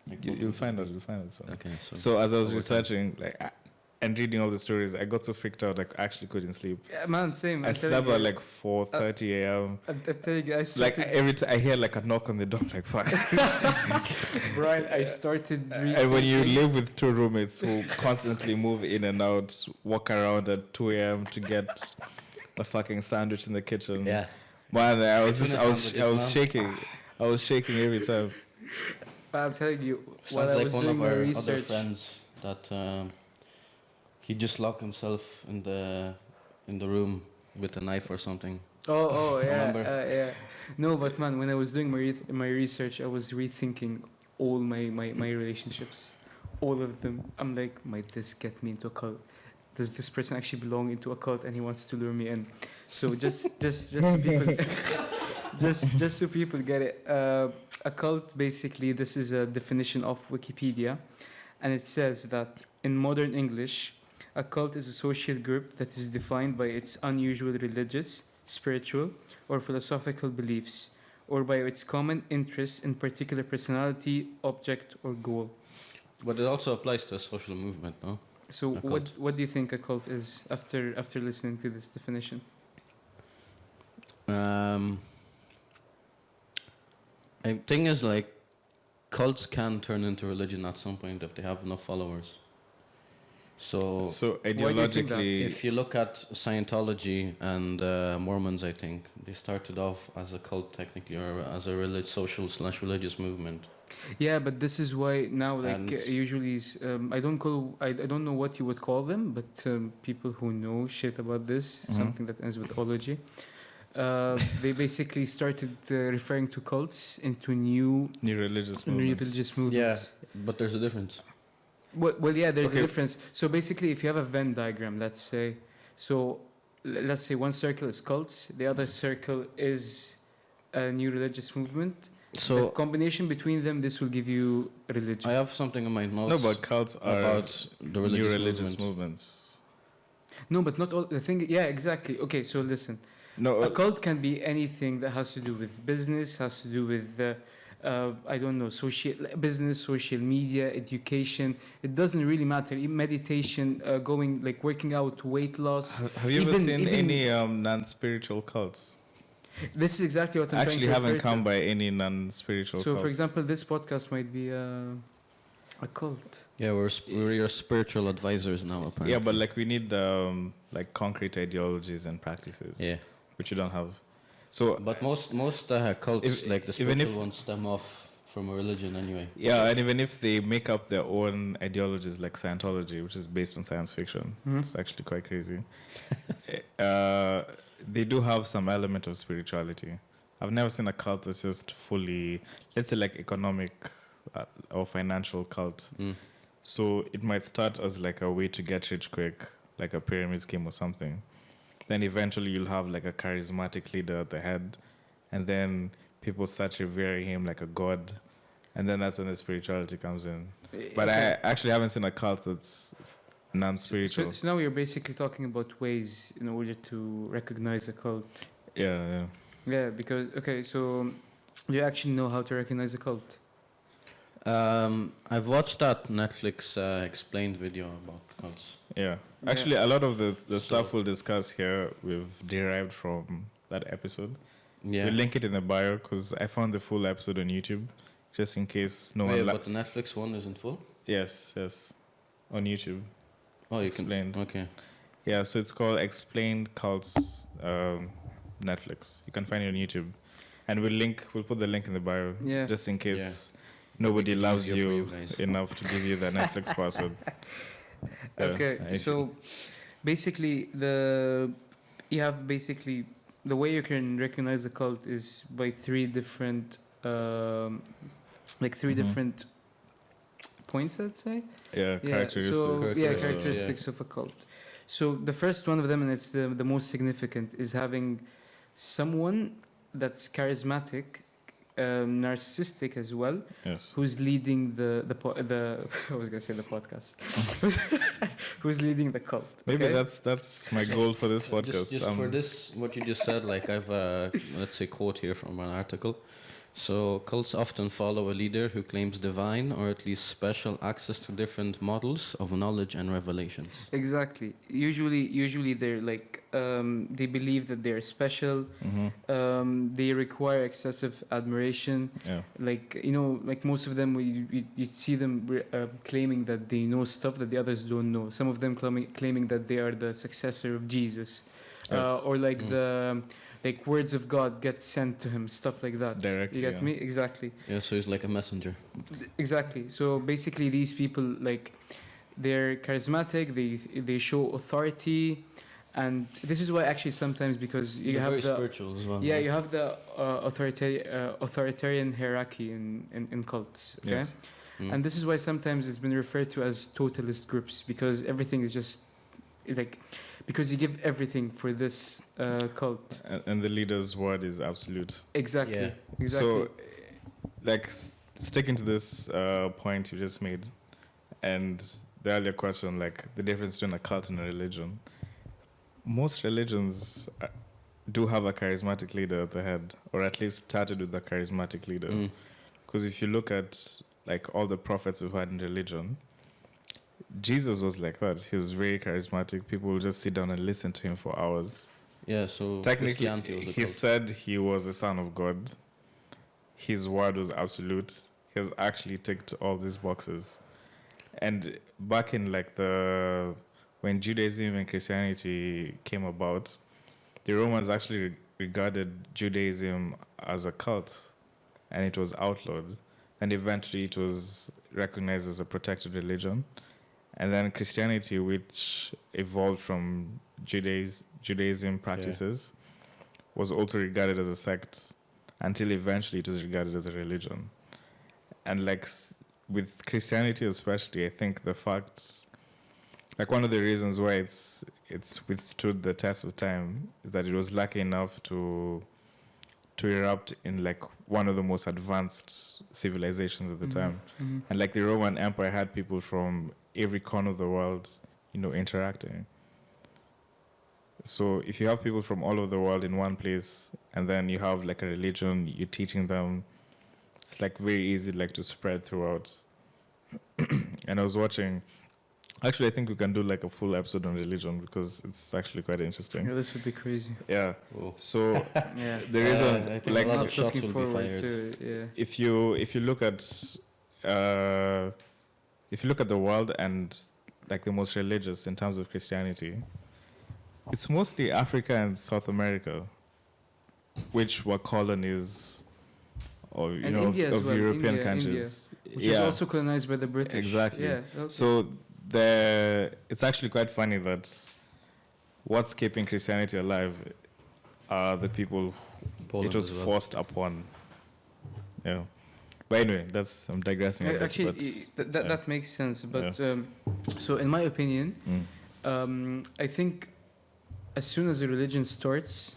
Like, you'll find out. So. Okay, So as I was over time. researching, and reading all the stories, I got so freaked out, I actually couldn't sleep. Yeah, man, same. I I'm slept telling at you. like 4:30 a.m. I'm telling you, I Like started. every time I hear like a knock on the door, like fuck. Brian, I started And when you rethinking- live with two roommates who constantly move in and out, walk around at 2 a.m. to get a fucking sandwich in the kitchen. Yeah. Man, I was Tuna sandwiches, shaking. I was shaking every time. But I'm telling you, while Sounds I like was one doing of my our other research. friends that he just locked himself in the room with a knife or something. Oh, yeah, Remember? yeah. No, but man, when I was doing my research, I was rethinking all my relationships, all of them. I'm like, might this get me into a cult? Does this person actually belong into a cult and he wants to lure me in? So just so people, just so people get it. A cult, basically, this is a definition of Wikipedia, and it says that in modern English, a cult is a social group that is defined by its unusual religious, spiritual, or philosophical beliefs, or by its common interest in particular personality, object, or goal. But it also applies to a social movement, no? So, A cult. what do you think a cult is after listening to this definition? I think is like cults can turn into religion at some point if they have enough followers. So So do you think that? ideologically, if you look at Scientology and Mormons, I think they started off as a cult technically, or as a social/religious movement. Yeah, but this is why now, like, And- usually, I don't know what you would call them, but people who know shit about this, Mhm. something that ends with ology, they basically started referring to cults into new new religious movements. religious movements. But there's a difference. Well, yeah, there's Okay. a difference. So basically, if you have a Venn diagram, let's say, so let's say one circle is cults, the other circle is a new religious movement. The So combination between them, this will give you religion. I have something in my notes No, but cults are about the new religious, religious movement. movements. No, but not all. The thing, yeah, exactly. Okay, so listen. No, A cult can be anything that has to do with business, has to do with, I don't know, business, social media, education. It doesn't really matter. Meditation, going, like working out, weight loss. have you ever even- seen even- any non-spiritual cults? This is exactly what I'm I actually trying to haven't refer come to. by any non-spiritual So, cults. for example, this podcast might be a cult. Yeah, we're your spiritual advisors now, apparently. Yeah, but like we need like concrete ideologies and practices, Yeah, which you don't have. So but most cults, If- like the even spiritual if- ones, stem off from a religion anyway. yeah, and even if they make up their own ideologies, like Scientology, which is based on science fiction, Mhm. it's actually quite crazy. They do have some element of spirituality. I've never seen a cult that's just fully, let's say, like economic or financial cult. Mm. So it might start as like a way to get rich quick, like a pyramid scheme or something. Then eventually you'll have like a charismatic leader at the head, and then people start revering him like a god, and then that's when the spirituality comes in. But Okay. I actually haven't seen a cult that's non-spiritual. So now you're basically talking about ways in order to recognize a cult. Yeah. Yeah, because, okay, so you actually know how to recognize a cult. I've watched that Netflix explained video about cults. Yeah. Yeah. Actually, a lot of the So- stuff we'll discuss here, we've derived from that episode. Yeah. We'll link it in the bio because I found the full episode on YouTube, just in case no Oh, one... yeah, but the Netflix one isn't full. Yes. On YouTube. Oh, you Explained. can. Okay. Yeah, so it's called Explained Cults Netflix. You can find it on YouTube. And we'll put the link in the bio, Yeah. just in case Make nobody it loves easier for you you guys. enough to give you the Netflix password. Yeah, Okay, so basically you have basically the way you can recognize a cult is by three different Mhm. different points, I'd say. yeah, characteristics. So Characteristics, characteristics of a cult. So the first one of them, and it's the most significant, is having someone that's charismatic, narcissistic as well, Yes. who's leading the I was gonna say the podcast, who's leading the cult. Maybe okay? that's my goal for this podcast. Just for this, what you just said, like I've let's say quote here from an article. So cults often follow a leader who claims divine or at least special access to different models of knowledge and revelations. Exactly. Usually they're like they believe that they're special. They require excessive admiration. Yeah. Like like most of them, you'd see them claiming that they know stuff that the others don't know. Some of them claiming that they are the successor of Jesus, Yes. or like the like words of God get sent to him, stuff like that. Directly, You get yeah. me? Exactly. Yeah, so he's like a messenger. Exactly. So basically, these people like they're charismatic. They show authority, and this is why actually sometimes because you They're have very the spiritual as well. yeah you have the authoritarian hierarchy in cults. Okay. Yes. Mm. And this is why sometimes it's been referred to as totalist groups because everything is just like because you give everything for this cult. And the leader's word is absolute. Exactly. Yeah. Exactly. So, like, sticking to this point you just made, and the earlier question, like the difference between a cult and a religion. Most religions do have a charismatic leader at the head, or at least started with a charismatic leader. Mm. Because if you look at like all the prophets we've had in religion, Jesus was like that. He was very charismatic. People will just sit down and listen to him for hours. Yeah, so Technically, Christianity was a he cult. said he was the son of God. His word was absolute. He has actually ticked all these boxes. And back in like when Judaism and Christianity came about, the Romans actually regarded Judaism as a cult, and it was outlawed. And eventually, it was recognized as a protected religion. And then Christianity, which evolved from Judaism practices, was also regarded as a sect until eventually it was regarded as a religion. And like with Christianity especially, I think the facts, like one of the reasons why it's withstood the test of time is that it was lucky enough to erupt in like one of the most advanced civilizations at the time. Mm-hmm. And like the Roman Empire had people from every corner of the world, interacting. So if you have people from all over the world in one place, and then you have like a religion, you're teaching them, it's like very easy like to spread throughout. And I was watching, actually I think we can do like a full episode on religion because it's actually quite interesting. Yeah, this would be crazy. Yeah. Whoa. So Yeah. the reason, I think like, a lot Not of shots looking will be forward fired. to it, yeah. if you look at the world and like the most religious in terms of Christianity, it's mostly Africa and South America, which were colonies of And India as of well, European India, countries. Which was also colonized by the British. Exactly. Yeah. Okay. So it's actually quite funny that what's keeping Christianity alive are the people Poland it was as well. forced upon. Yeah. But anyway, I'm digressing a bit. Actually, but, that makes sense. But so, in my opinion, I think as soon as a religion starts,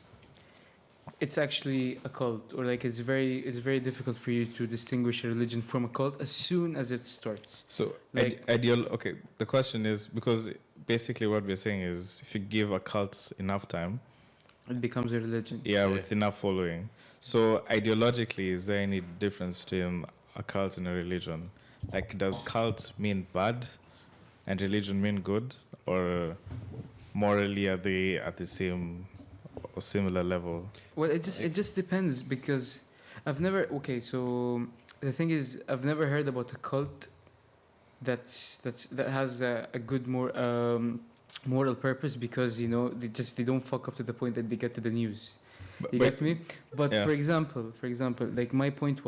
it's actually a cult, or like it's very difficult for you to distinguish a religion from a cult as soon as it starts. So Like- okay, the question is, because basically what we're saying is if you give a cult enough time, It becomes a religion. yeah, with enough following. So ideologically, is there any difference between a cult and a religion? Like, does cult mean bad and religion mean good? Or morally are they at the same or similar level? Well, it just depends because I've never. Okay, so the thing is, I've never heard about a cult that has a good moral purpose because they don't fuck up to the point that they get to the news. You but- get me? But yeah. for example, like my point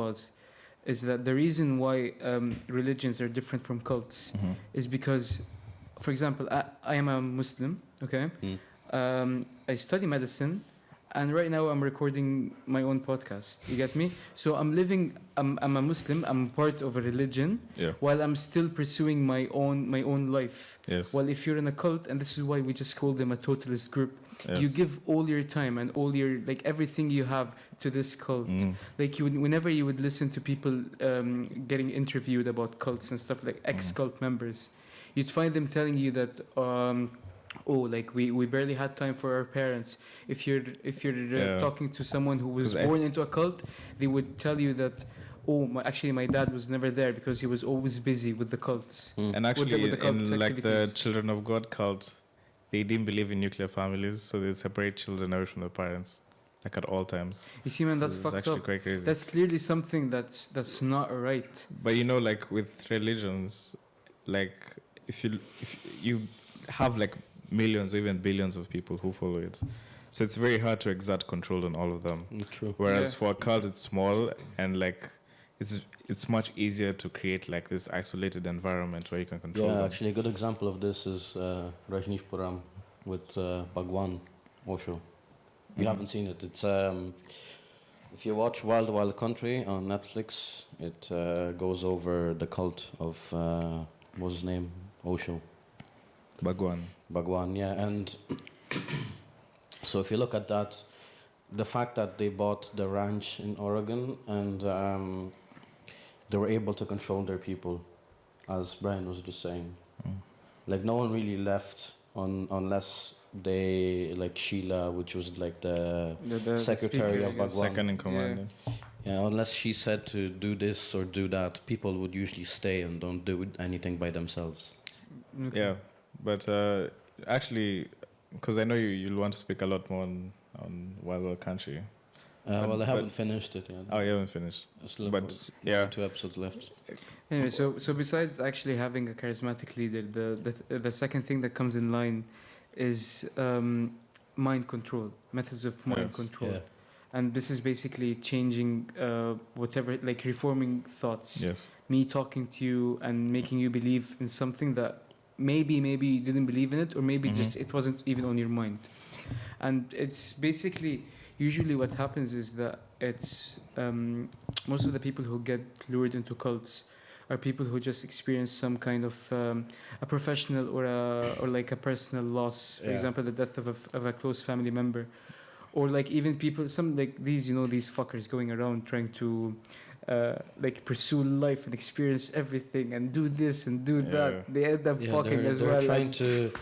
is that the reason why religions are different from cults Mhm. is because, for example, I am a Muslim, okay? Mm. I study medicine, and right now I'm recording my own podcast. You get me? So I'm a Muslim, I'm part of a religion, Yeah. while I'm still pursuing my own life. Yes. Well, if you're in a cult, and this is why we just call them a totalist group, Yes. you give all your time and all your, like, everything you have to this cult. Mm. Like, whenever you would listen to people getting interviewed about cults and stuff, like ex-cult members, you'd find them telling you that, oh, like, we barely had time for our parents. If you're Yeah. talking to someone who was 'Cause I- born into a cult, they would tell you that, oh, actually my dad was never there because he was always busy with the cults. Mm. And actually, with the cult in like the activities. Children of God cult, they didn't believe in nuclear families, so they separate children away from their parents, like at all times. You see, man, that's So it's fucked actually up. quite crazy. That's clearly something that's not right. But you know, like with religions, like if you have like millions or even billions of people who follow it, so it's very hard to exert control on all of them. True. Whereas Yeah. for a cult, it's small and like it's much easier to create like this isolated environment where you can control Yeah, them. actually, a good example of this is Rajneesh Puram with Bhagwan Osho. You Mhm. haven't seen it. It's if you watch Wild Wild Country on Netflix, it goes over the cult of what's his name, Osho, Bhagwan. Bhagwan. Yeah, and so if you look at that, the fact that they bought the ranch in Oregon and they were able to control their people, as Brian was just saying. Mm. Like no one really left unless they, like Sheila, which was like the The secretary speakers. of Bhagwan. Second in command. Yeah. Yeah. Yeah, unless she said to do this or do that, people would usually stay and don't do anything by themselves. Okay. Yeah, but actually, because I know you'll want to speak a lot more on Wild Wild Country. Well, I but- haven't finished it yet. Oh, you haven't finished. I still But have yeah, 2 episodes left. Anyway, so besides actually having a charismatic leader, the second thing that comes in line is mind control, methods of mind Yes. control. Yeah. And this is basically changing whatever, like reforming thoughts. yes, Me talking to you and making you believe in something that maybe you didn't believe in it, or maybe Mhm. just it wasn't even on your mind. And it's basically, usually what happens is that it's most of the people who get lured into cults are people who just experience some kind of a professional or like a personal loss, for Yeah. example, the death of a close family member, or like even people, some like these, you know, these fuckers going around trying to like pursue life and experience everything and do this and do Yeah. that. They end up Yeah, fucking they're, as they're well. trying to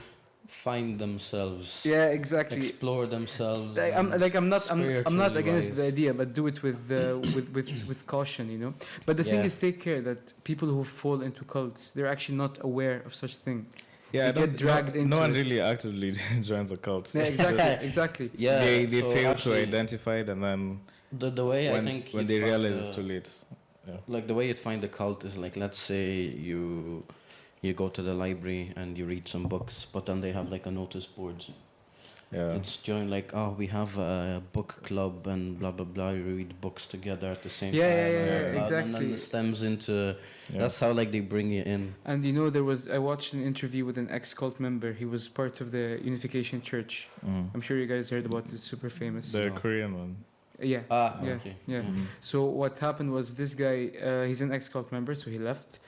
find themselves, Yeah, exactly. explore themselves. I'm not against the spiritually-wise. idea, but do it with caution, you know. But the thing Yeah. is, take care that people who fall into cults, they're actually not aware of such thing. yeah. They I don't, get dragged no into one it. really actively joins a cult. Yeah, exactly, exactly. Yeah, they so fail actually, to identify it, and then the way when, I think when you'd they find realize the- it's too late. Like the way you'd find the cult is like, let's say you go to the library and you read some books, but then they have like a notice board. Yeah. It's joined like, oh, we have a book club and blah blah blah. You read books together at the same Yeah, time. yeah, and yeah, blah, blah, exactly. And then it stems into. Yeah. That's how like they bring you in. And you know, I watched an interview with an ex-cult member. He was part of the Unification Church. Mm. I'm sure you guys heard about this, super famous. The No. Korean one. Yeah. Ah, Yeah, okay. yeah. Mm. So what happened was this guy, he's an ex-cult member, so he left.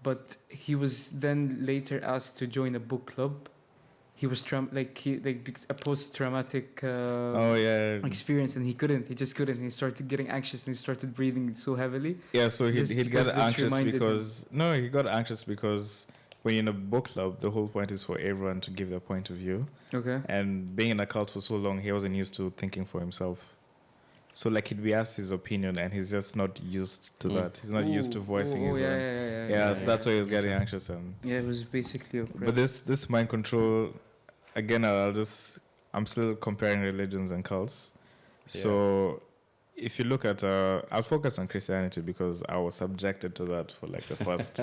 But he was then later asked to join a book club. He was a post-traumatic Oh yeah. experience, and he couldn't. He just couldn't. He started getting anxious, and he started breathing so heavily. Yeah, so This- he'd because get this anxious reminded him. because he got anxious because when you're in a book club, the whole point is for everyone to give their point of view. Okay. And being in a cult for so long, he wasn't used to thinking for himself. So like he'd be asked his opinion, and he's just not used to Mm. that. He's not used to voicing his yeah, own. yeah, So that's why he was getting anxious. And Yeah, it was basically oppressed. but this mind control, again, I'm still comparing religions and cults. So if you look at, I'll focus on Christianity because I was subjected to that for like the first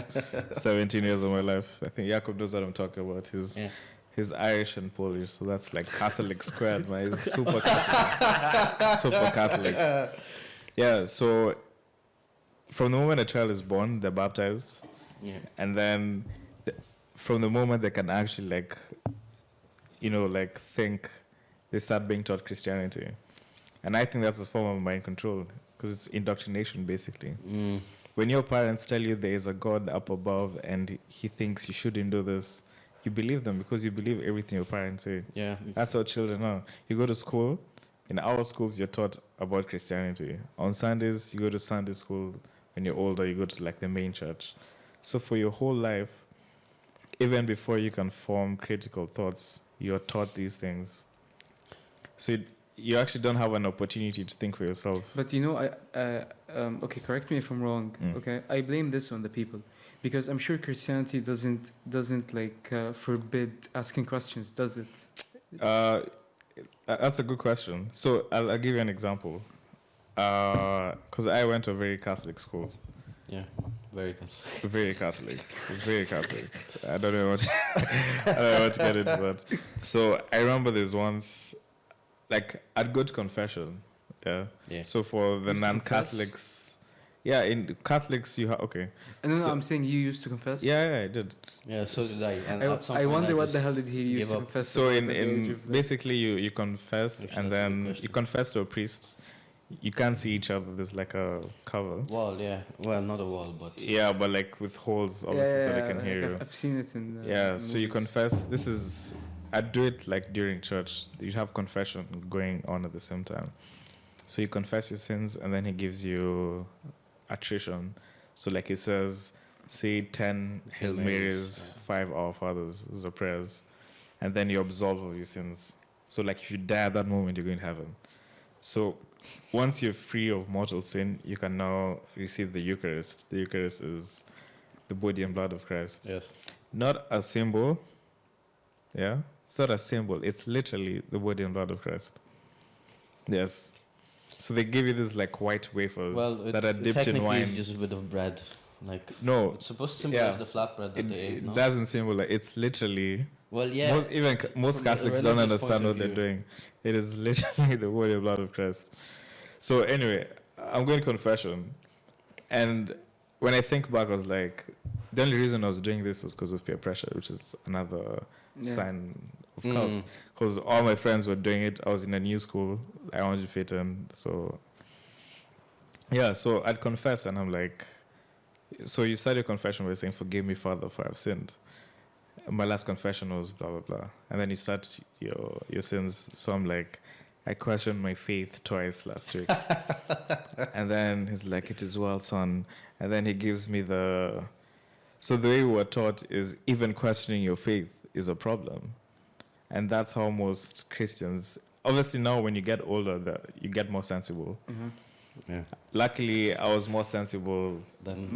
17 years of my life. I think Jacob knows what I'm talking about. He's Irish and Polish, so that's like Catholic squared, man. He's super Catholic. Super Catholic. Yeah, so from the moment a child is born, they're baptized. Yeah. And then from the moment they can actually like, like think, they start being taught Christianity. And I think that's a form of mind control because it's indoctrination, basically. Mm. When your parents tell you there is a God up above and he thinks you shouldn't do this, you believe them because you believe everything your parents say. Yeah. That's how children are. You go to school. In our schools, you're taught about Christianity. On Sundays, you go to Sunday school. When you're older, you go to like the main church. So for your whole life, even before you can form critical thoughts, you're taught these things. So you actually don't have an opportunity to think for yourself. But okay, correct me if I'm wrong. Okay, I blame this on the people, because I'm sure Christianity doesn't like forbid asking questions, does it? That's a good question. So I'll give you an example. Because I went to a very Catholic school. Yeah, very Catholic. Very Catholic. Very Catholic. I don't know what to get into that. So I remember there's once, like, I'd go to confession. Yeah. So for the non-Catholics, in Catholics you have okay. No, I'm saying you used to confess. Yeah, I did. Yeah, so did I. And I wonder what the hell did he use to confess. So in basically you confess and then you confess to a priest. You can't see each other. There's like a cover. Wall, yeah. Well, not a wall, but... Yeah, but like with holes, obviously, so they can hear you. I've seen it in so you confess. I do it like during church. You have confession going on at the same time. So you confess your sins, and then he gives you attribution. So like he says, say 10 Hail Marys, 5 Our Fathers, those are prayers. And then you absolve of your sins. So like if you die at that moment, you're going to heaven. So once you're free of mortal sin, you can now receive the Eucharist. The Eucharist is the body and blood of Christ. Yes. Not a symbol. Yeah? It's not a symbol. It's literally the body and blood of Christ. Yes. So they give you these like white wafers that are dipped in wine. It's just a bit of bread. Like no. It's supposed to symbolize the flatbread that they ate, no? It doesn't symbolize. It's literally... Well, yeah. Most Catholics don't understand what they're doing. It is literally the body and blood of Christ. So anyway, I'm going to confession. And when I think back, I was like, the only reason I was doing this was because of peer pressure, which is another sign of cults. Because all my friends were doing it. I was in a new school. I wanted to fit in. So, so I'd confess, and I'm like, so you start your confession by saying, "Forgive me, Father, for I've sinned." My last confession was blah, blah, blah. And then you start your sins. So I'm like, I questioned my faith twice last week. And then he's like, it is well, son. And then he gives me so the way we were taught is even questioning your faith is a problem. And that's how most Christians, obviously now when you get older, you get more sensible. Mm-hmm. Yeah. Luckily, I was more sensible than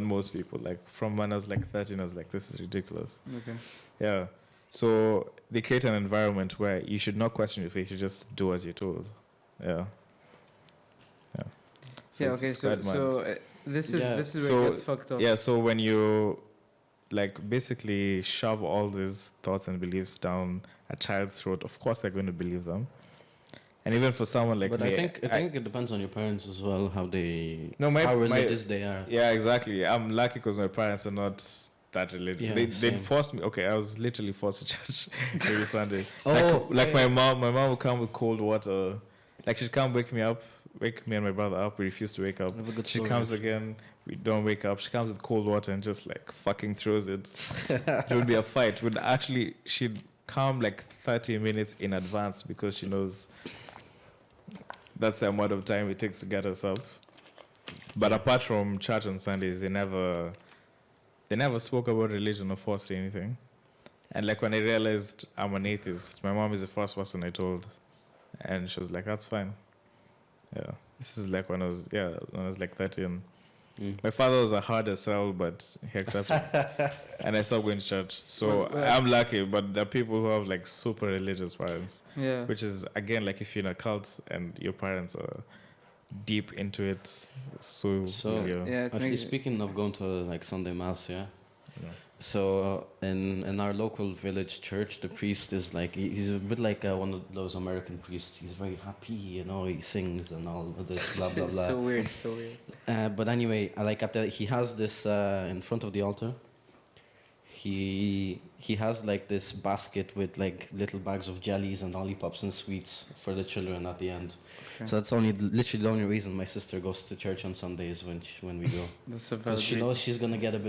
most people. Like from when I was like 13, I was like, this is ridiculous. Okay. Yeah. So they create an environment where you should not question your faith. You just do as you're told. Yeah. Yeah. So this is where it gets fucked up. Yeah. So when you like basically shove all these thoughts and beliefs down a child's throat, of course they're going to believe them. And even for someone like me... But I think it depends on your parents as well, how religious they are. Yeah, exactly. I'm lucky because my parents are not that religious. Yeah, they'd force me... Okay, I was literally forced to church every Sunday. My mom would come with cold water. Like, she'd come wake me and my brother up. We refuse to wake up. She comes again. We don't wake up. She comes with cold water and just, like, fucking throws it. It would be a fight. She'd come, like, 30 minutes in advance because she knows... That's the amount of time it takes to get us up. But apart from church on Sundays, they never spoke about religion or forced anything. And like when I realized I'm an atheist, my mom is the first person I told. And she was like, that's fine. Yeah. This is like when I was like 13. My father was a harder sell, but he accepted. And I stopped going to church. So I'm lucky, but there are people who have like super religious parents. Yeah. Which is, again, like if you're in a cult and your parents are deep into it. So actually speaking of going to like Sunday Mass, So in our local village church, the priest is like he's a bit like one of those American priests. He's very happy, you know. He sings and all of this blah blah blah. So weird, so weird. But anyway, I like he has this in front of the altar. He has like this basket with like little bags of jellies and lollipops and sweets for the children at the end. Okay. So that's literally the only reason my sister goes to church on Sundays when we go. That's a Because valid she reason. knows she's gonna get a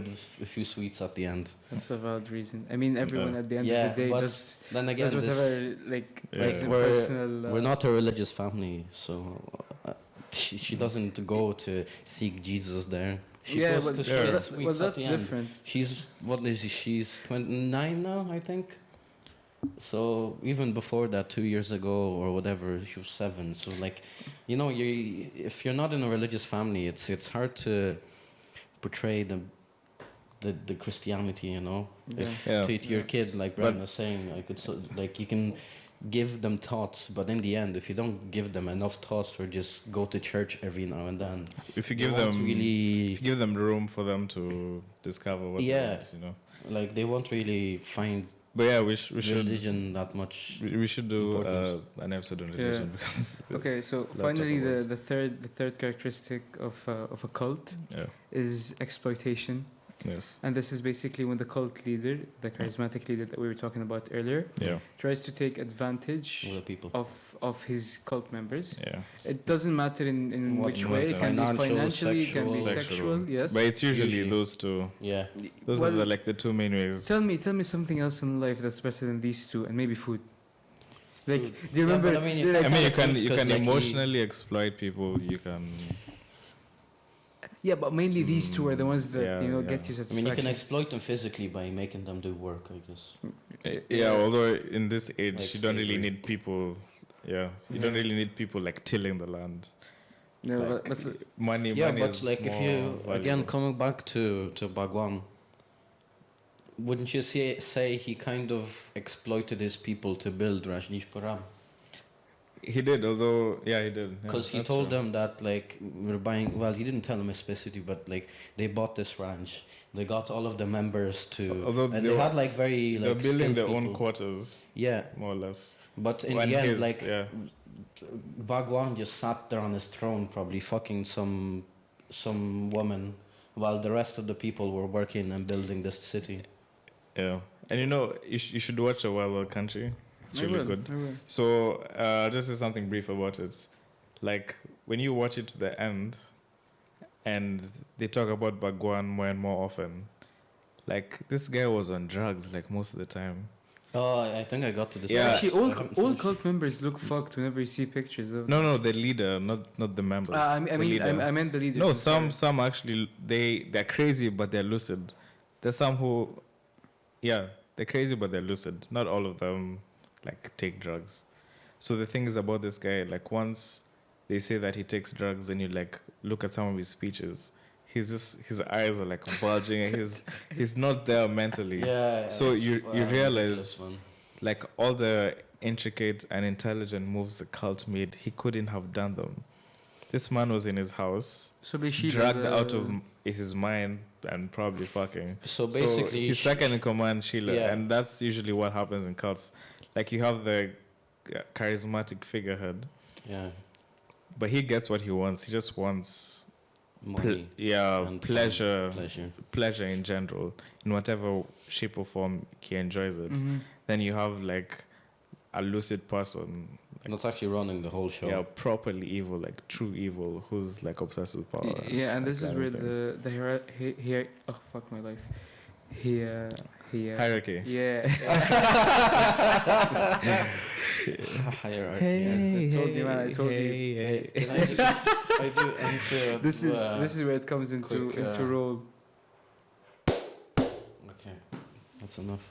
few sweets at the end. That's a valid reason. I mean, everyone at the end Yeah, of the day but does Then again, whatever, like, Yeah. makes them We're- personal. we're not a religious family, so she doesn't go to seek Jesus there. She yeah, goes but, to Yeah. share but, sweets but at that's the end. different. She's what is she? She's 29 now, I think. So even before that, 2 years ago or whatever, she was 7. So like, you know, if you're not in a religious family, it's hard to portray the Christianity, you know. Yeah. If Yeah. to your Yeah. kid, like Brian was saying, like it's like you can give them thoughts, but in the end, if you don't give them enough thoughts or just go to church every now and then, If you they give won't them really if you give them room for them to discover what they Yeah. want, you know. like they won't really find But yeah, we should religion that much. we should do importance. an episode on Yeah. religion because Okay, so to finally, talk about. the third characteristic of a cult yeah, is exploitation, yes, and this is basically when the cult leader, the charismatic leader that we were talking about earlier, yeah, tries to take advantage With the people. of his cult members. yeah. It doesn't matter in What which in way. what It can sense? be financially, it can be Sexual. sexual. Yes. But it's usually Usually. those two. Yeah. Those Well, are like the two main ways. Tell me something else in life that's better than these two, and maybe food. Like, Food. do you Yeah, remember? but I mean, they're I like- mean, you Because can like emotionally exploit people. You can. yeah, but mainly these two are the ones that Yeah, get you I mean, you satisfaction. can exploit them physically by making them do work, I guess. Yeah, although in this age, Like you don't really slavery. need people. Yeah, you don't Yeah. really need people like tilling the land. No, Like, but money. Yeah, money but is like if more you valuable. again coming back to Bhagwan, wouldn't you say he kind of exploited his people to build Rajneeshpuram? He did, although yeah, he did. Because he that's told true. them that like we're buying. Well, he didn't tell them specifically, but like they bought this ranch. They got all of the members to, Although and they they were- had like very They're like building skilled their own people. quarters, Yeah, more or less. but in When the end, his- like yeah, Bhagwan just sat there on his throne, probably fucking some woman, while the rest of the people were working and building this city. yeah. And you know, you should watch A Wild Wild Country. It's I really will, good. I will. So, just is something brief about it. Like, when you watch it to the end, and they talk about Bhagwan more and more often, like, this guy was on drugs, like, most of the time. Oh, I think I got to this. Yeah. part, Actually, so I all haven't all finished. cult members look fucked whenever you see pictures of. No, the leader, not the members. I the mean, leader. I meant the leader. No, some actually, they're crazy, but they're lucid. There's some who, yeah, they're crazy, but they're lucid. Not all of them, like, take drugs. So the thing is about this guy, like, once they say that he takes drugs and you, like, look at some of his speeches, his eyes are, like, bulging and he's not there mentally. Yeah. So it's, you ridiculous, realize, man. like, all the intricate and intelligent moves the cult made, he couldn't have done them. This man was in his house, So basically, dragged out of his mind and probably fucking. So basically, he's second in command, Sheila, Yeah. and that's usually what happens in cults. Like, you have the charismatic figurehead, yeah, but he gets what he wants. He just wants money, and pleasure, pleasure. in general, in whatever shape or form he enjoys it. Mhm. Then you have like a lucid person, Not actually running the whole show. yeah, properly evil, like true evil, who's like obsessed with power. Yeah, and this is that where kind of the oh fuck my life. He hierarchy. yeah. Hierarchy. I told you, man. I told you. Hey, can I just I do enter This is where it comes into quick, role. Okay, that's enough.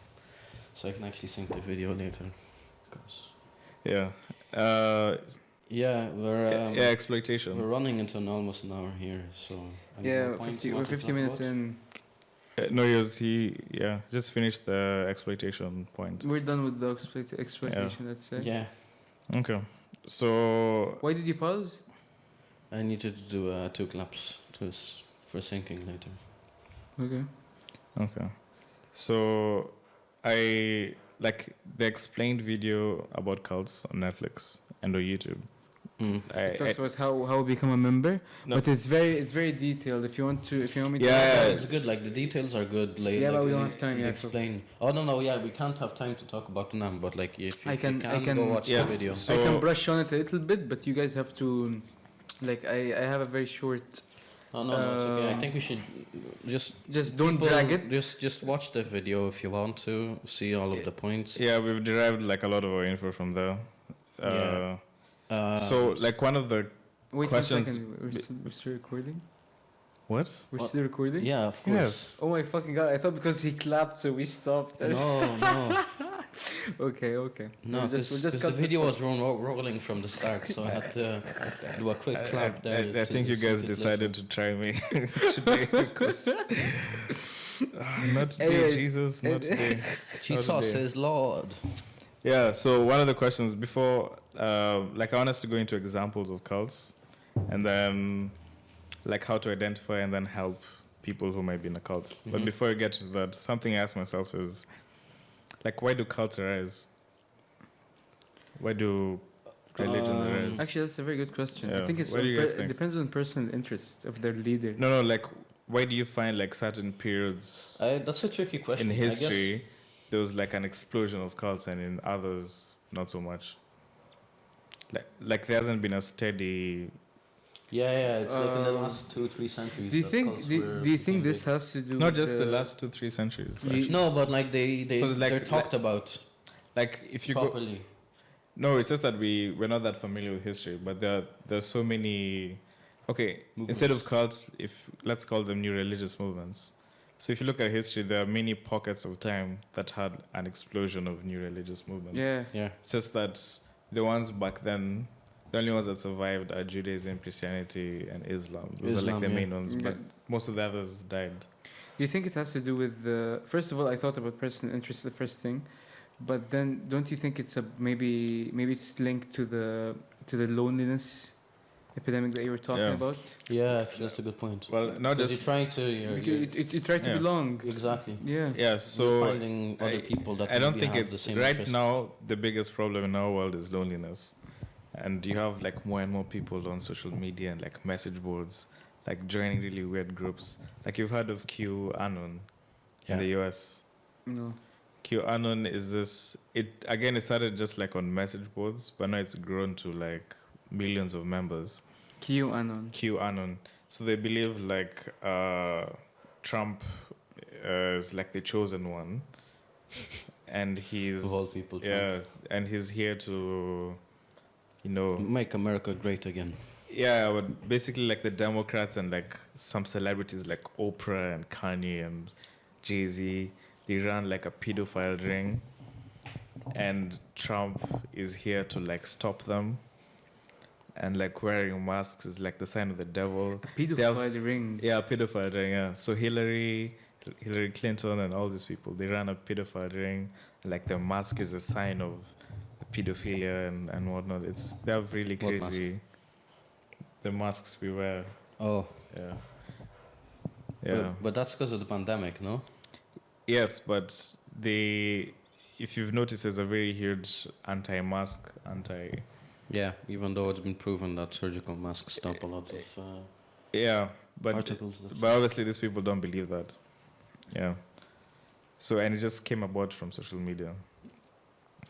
So I can actually sync the video later. 'Cause- Yeah. Yeah, Yeah, exploitation. we're running into almost an hour here, so. any more Yeah, points 50, you we're want to 50 talk minutes about? in. No, just finished the exploitation point. We're done with the exploitation. Let's say. Yeah, Okay. So, Why did you pause? I needed to do 2 claps for syncing later. Okay. okay. So I like the explained video about cults on Netflix and on YouTube. It talks about how we become a member, No. but it's very detailed. If you want me to, Yeah, it's good. Like the details are good. Like, Yeah, but like we don't they- have time they yet. Explain. Oh no, yeah, we can't have time to talk about them. But like, if you, I if you can- can go watch Yes, the video. so- I can brush on it a little bit, but you guys have to, like, I have a very short. Oh no, it's okay. I think we should just Don't people- drag it. Just watch the video if you want to see all of the points. Yeah, we've derived like a lot of our info from there. Yeah. So like one of the Wait questions- 1 second. We're still recording. what? We're What? still recording. Yeah, of course. Yes. Oh my fucking god! I thought because he clapped, so we stopped. No. Okay. No, We'll because just the cut this video part. was rolling from the start, so I had to do a quick clap there. I think you guys decided to try me today because not today, Anyways, Jesus, not today. Jesus Not today. is Lord. Yeah. So one of the questions before, like I want us to go into examples of cults, and then like how to identify and then help people who might be in a cult. But Mhm. before I get to that, something I ask myself is, like, why do cults arise? Why do religions arise? Actually, that's a very good question. I Yeah. think it's What do you guys it think? depends on personal interest of their leader. No, like, why do you find like certain periods That's a tricky question. in I guess- history there was like an explosion of cults, and in others not so much? Like there hasn't been a steady. Yeah, it's like in the Um, last 2-3 centuries. Do you that think cults do, were do you think became this big. has to do Not with just the last 2-3 centuries. You- actually. No, but like Because, like- they're talked about Like if you go, properly. no, it's just that we're not that familiar with history, but there's so many. Okay, instead of cults, if let's call them new religious movements. So if you look at history, there are many pockets of time that had an explosion of new religious movements. Yeah. Yeah. It's just that the ones back then, the only ones that survived are Judaism, Christianity, and Islam. Those are like Islam, the yeah. main ones, but Yeah. most of the others died. Do you think it has to do with the? First of all, I thought about personal interest, the first thing, but then don't you think it's a maybe it's linked to the loneliness epidemic that you were talking Yeah. about? Yeah, actually, that's a good point. Well, not Because just you're trying to. You're, You try to Yeah. belong. exactly. Yeah. yeah. You're So finding other I- people that I don't maybe think have the it's same right interests. now. The biggest problem in our world is loneliness, and you have like more and more people on social media and like message boards, like joining really weird groups. Like you've heard of QAnon in the US. No. QAnon is this. It again. It started just like on message boards, but now it's grown to like millions of members. QAnon. QAnon. So they believe like Trump is like the chosen one, and he's Of all people, Trump. yeah, and he's here to, you know, Make America great again. yeah, but basically like the Democrats and like some celebrities like Oprah and Kanye and Jay-Z, they run like a pedophile ring, and Trump is here to like stop them. And like wearing masks is like the sign of the devil. Pedophile ring. Yeah, pedophile ring. Yeah. So Hillary Clinton, and all these people, they ran a pedophile ring. Like the mask is a sign of pedophilia and whatnot. They're really What mask? crazy. The masks we wear. Oh. Yeah. Yeah. But that's because of the pandemic, no? Yes, but if you've noticed, there's a very huge anti-mask, Yeah, even though it's been proven that surgical masks stop a lot of yeah, but articles. But obviously, these people don't believe that. Yeah. So, and it just came about from social media.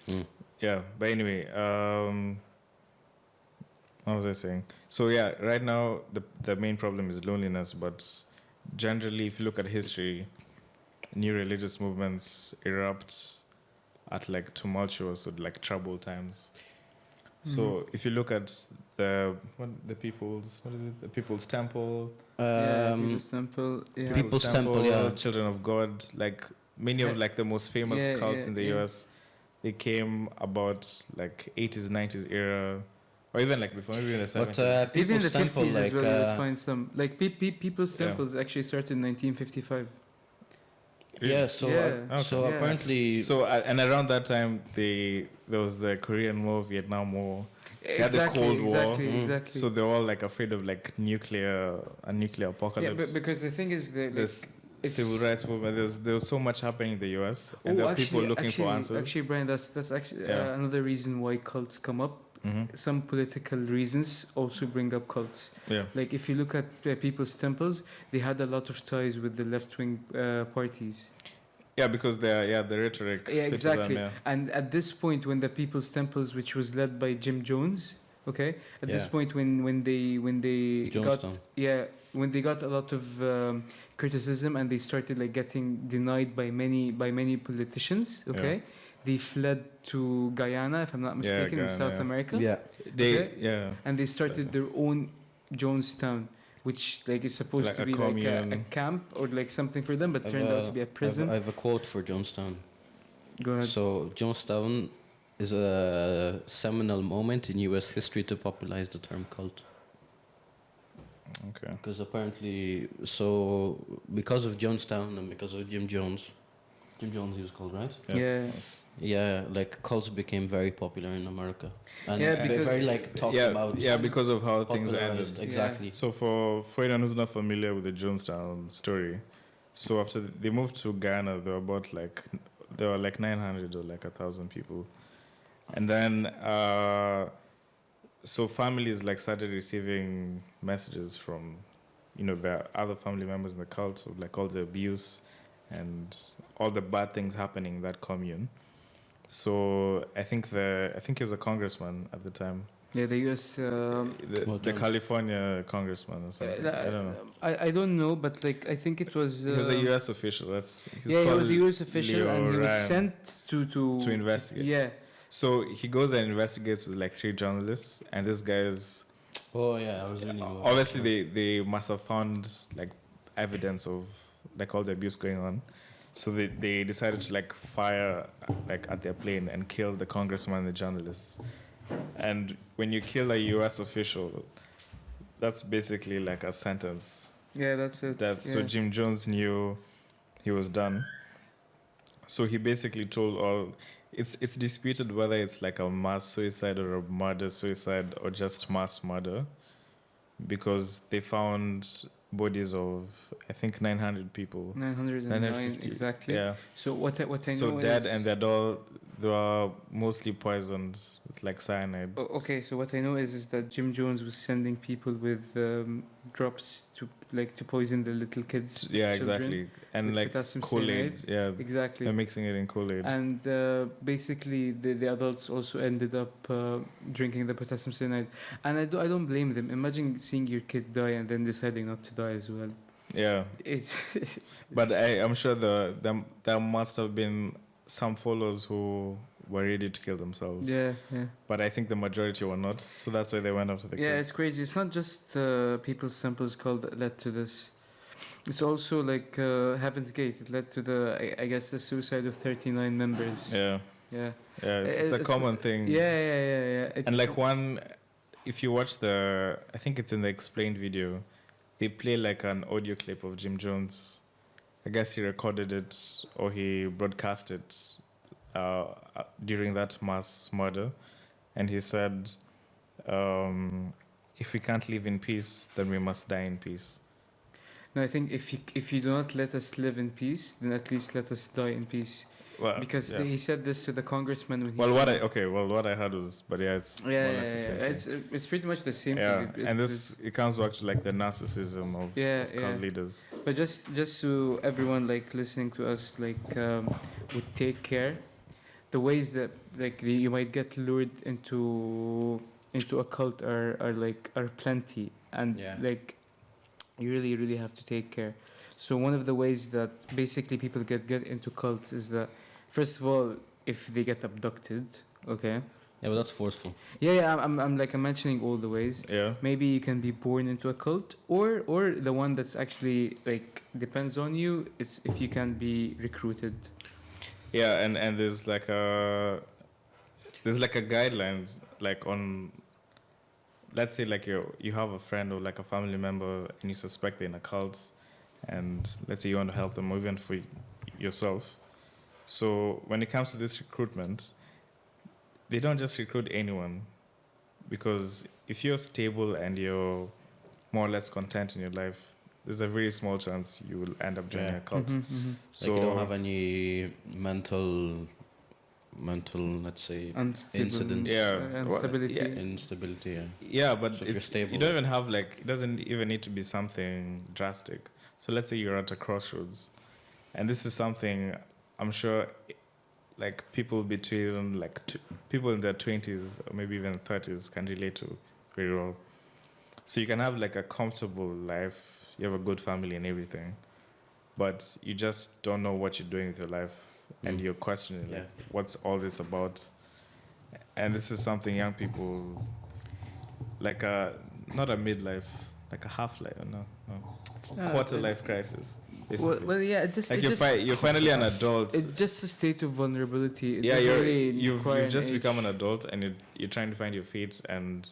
Mm. Yeah. But anyway, what was I saying? So yeah, right now the main problem is loneliness. But generally, if you look at history, new religious movements erupt at like tumultuous or like troubled times. So if you look at the People's Temple, Yeah, People's Temple. Yeah. People's Temple, yeah. Children of God, like many of like the most famous Yeah, cults yeah, in the yeah. US, they came about like 80s, 90s era, or even like before, maybe in the 70s. But Even in People's the 50s Temple, as like well, you'll find some. Like People's Yeah. Temples actually started in 1955. yeah, so Yeah. so Okay. apparently So and around that time, there was the Korean War, Vietnam War. had the Cold War. Exactly, Mm. exactly. So they're all like afraid of like a nuclear yeah, apocalypse. but because the thing is, This civil rights movement. There was so much happening in the US, and there are people looking for answers. Actually, Brian, that's actually Yeah. another reason why cults come up. Some political reasons also bring up cults. Yeah. Like if you look at people's temples, they had a lot of ties with the left-wing parties. Yeah, because the rhetoric. Yeah, fit to exactly. them, And at this point, when the People's Temples, which was led by Jim Jones, okay, at this Yeah. point when they got Jonestown. when they got a lot of criticism and they started like getting denied by many politicians, okay, Yeah. they fled to Guyana, if I'm not mistaken, in Guyana, South yeah. America, They Okay. and they started their own Jonestown, which like is supposed Like to a be like a commune. camp or like something for them, but turned out to be a prison. I have a quote for Jonestown. Go ahead. So Jonestown is a seminal moment in U.S. history to popularize the term cult. Okay. Because apparently, because of Jonestown and because of Jim Jones he was called, right? Yes. Yeah. Yeah, like cults became very popular in America, and Yeah, they're because- very like talked about. Yeah, because of how things popularized, ended. exactly. So for anyone who's not familiar with the Jonestown story, so after they moved to Ghana, there were like 900 or like 1,000 people, and then so families like started receiving messages from, their other family members in the cult, of like all the abuse and all the bad things happening in that commune. So I think he's a congressman at the time. Yeah, the U.S. The California congressman or something. I don't know. I don't know, but like I think it was. He was a U.S. official. He was a U.S. official, Leo and he was Ryan sent to investigate. Yeah, So he goes and investigates with like 3 journalists, and this guy is. Oh yeah, I was reading about Obviously, they must have found like evidence of like all the abuse going on. So they decided to like fire like at their plane and kill the congressman and the journalists. And when you kill a U.S. official, that's basically like a sentence. yeah, that's it. So Jim Jones knew he was done. So he basically told all. It's disputed whether it's like a mass suicide or a murder-suicide or just mass murder, because they found bodies of I think 900 people. 909 950, exactly. Yeah. So what I know So dead, is, and they were mostly poisoned with like cyanide. Okay, so what I know is that Jim Jones was sending people with drops to poison the little kids. Yeah, children exactly. And with like potassium Kool-Aid. cyanide. Yeah. Exactly. They're mixing it in Kool-Aid. And basically, the adults also ended up drinking the potassium cyanide. And I don't blame them. Imagine seeing your kid die and then deciding not to die as well. Yeah. It's But I'm sure there must have been some followers who were ready to kill themselves. yeah. But I think the majority were not. So that's why they went after the kids. Yeah, it's crazy. It's not just People's Temples that led to this. It's also like Heaven's Gate. It led to I guess, the suicide of 39 members. Yeah. Yeah. Yeah, it's a common thing. Yeah. And like if you watch I think it's in the explained video, they play like an audio clip of Jim Jones. I guess he recorded it or he broadcast it during that mass murder. And he said, if we can't live in peace, then we must die in peace. No, I think if you do not let us live in peace, then at least let us die in peace. Well, Because yeah. he said this to the congressman when he. What I heard was, but yeah, it's more or less the same thing. It's pretty much the same Yeah, thing. and it comes back to like the narcissism of cult leaders. But just so everyone like listening to us would take care, the ways that you might get lured into a cult are plenty, and you really have to take care. So one of the ways that basically people get into cults is that, first of all, if they get abducted, okay. Yeah, but that's forceful. Yeah. I'm mentioning all the ways. Yeah. Maybe you can be born into a cult, or the one that's actually depends on you. It's if you can be recruited. Yeah, and there's like a guidelines like on. Let's say like you have a friend or like a family member and you suspect they're in a cult, and let's say you want to help them or even for yourself. So when it comes to this recruitment, they don't just recruit anyone, because if you're stable and you're more or less content in your life, there's a very small chance you will end up joining Yeah. a cult. So Like you don't have any mental, let's say, Unstable, incidents. Yeah. Instability. Yeah. instability. Yeah. Yeah, but So if you're stable. you don't even have like, it doesn't even need to be something drastic. So let's say you're at a crossroads, and this is something I'm sure like people between like people in their 20s or maybe even 30s can relate to very well. So you can have like a comfortable life, you have a good family and everything, but you just don't know what you're doing with your life, and Mm. you're questioning like, Yeah. what's all this about? And this is something young people, like not a midlife, like a half life, no, quarter life crisis, basically. Well, yeah, it just Like it you're, just, you're finally an adult. it's just a state of vulnerability. It Yeah, doesn't you're, really you've require an just age. become an adult, and you're trying to find your feet, and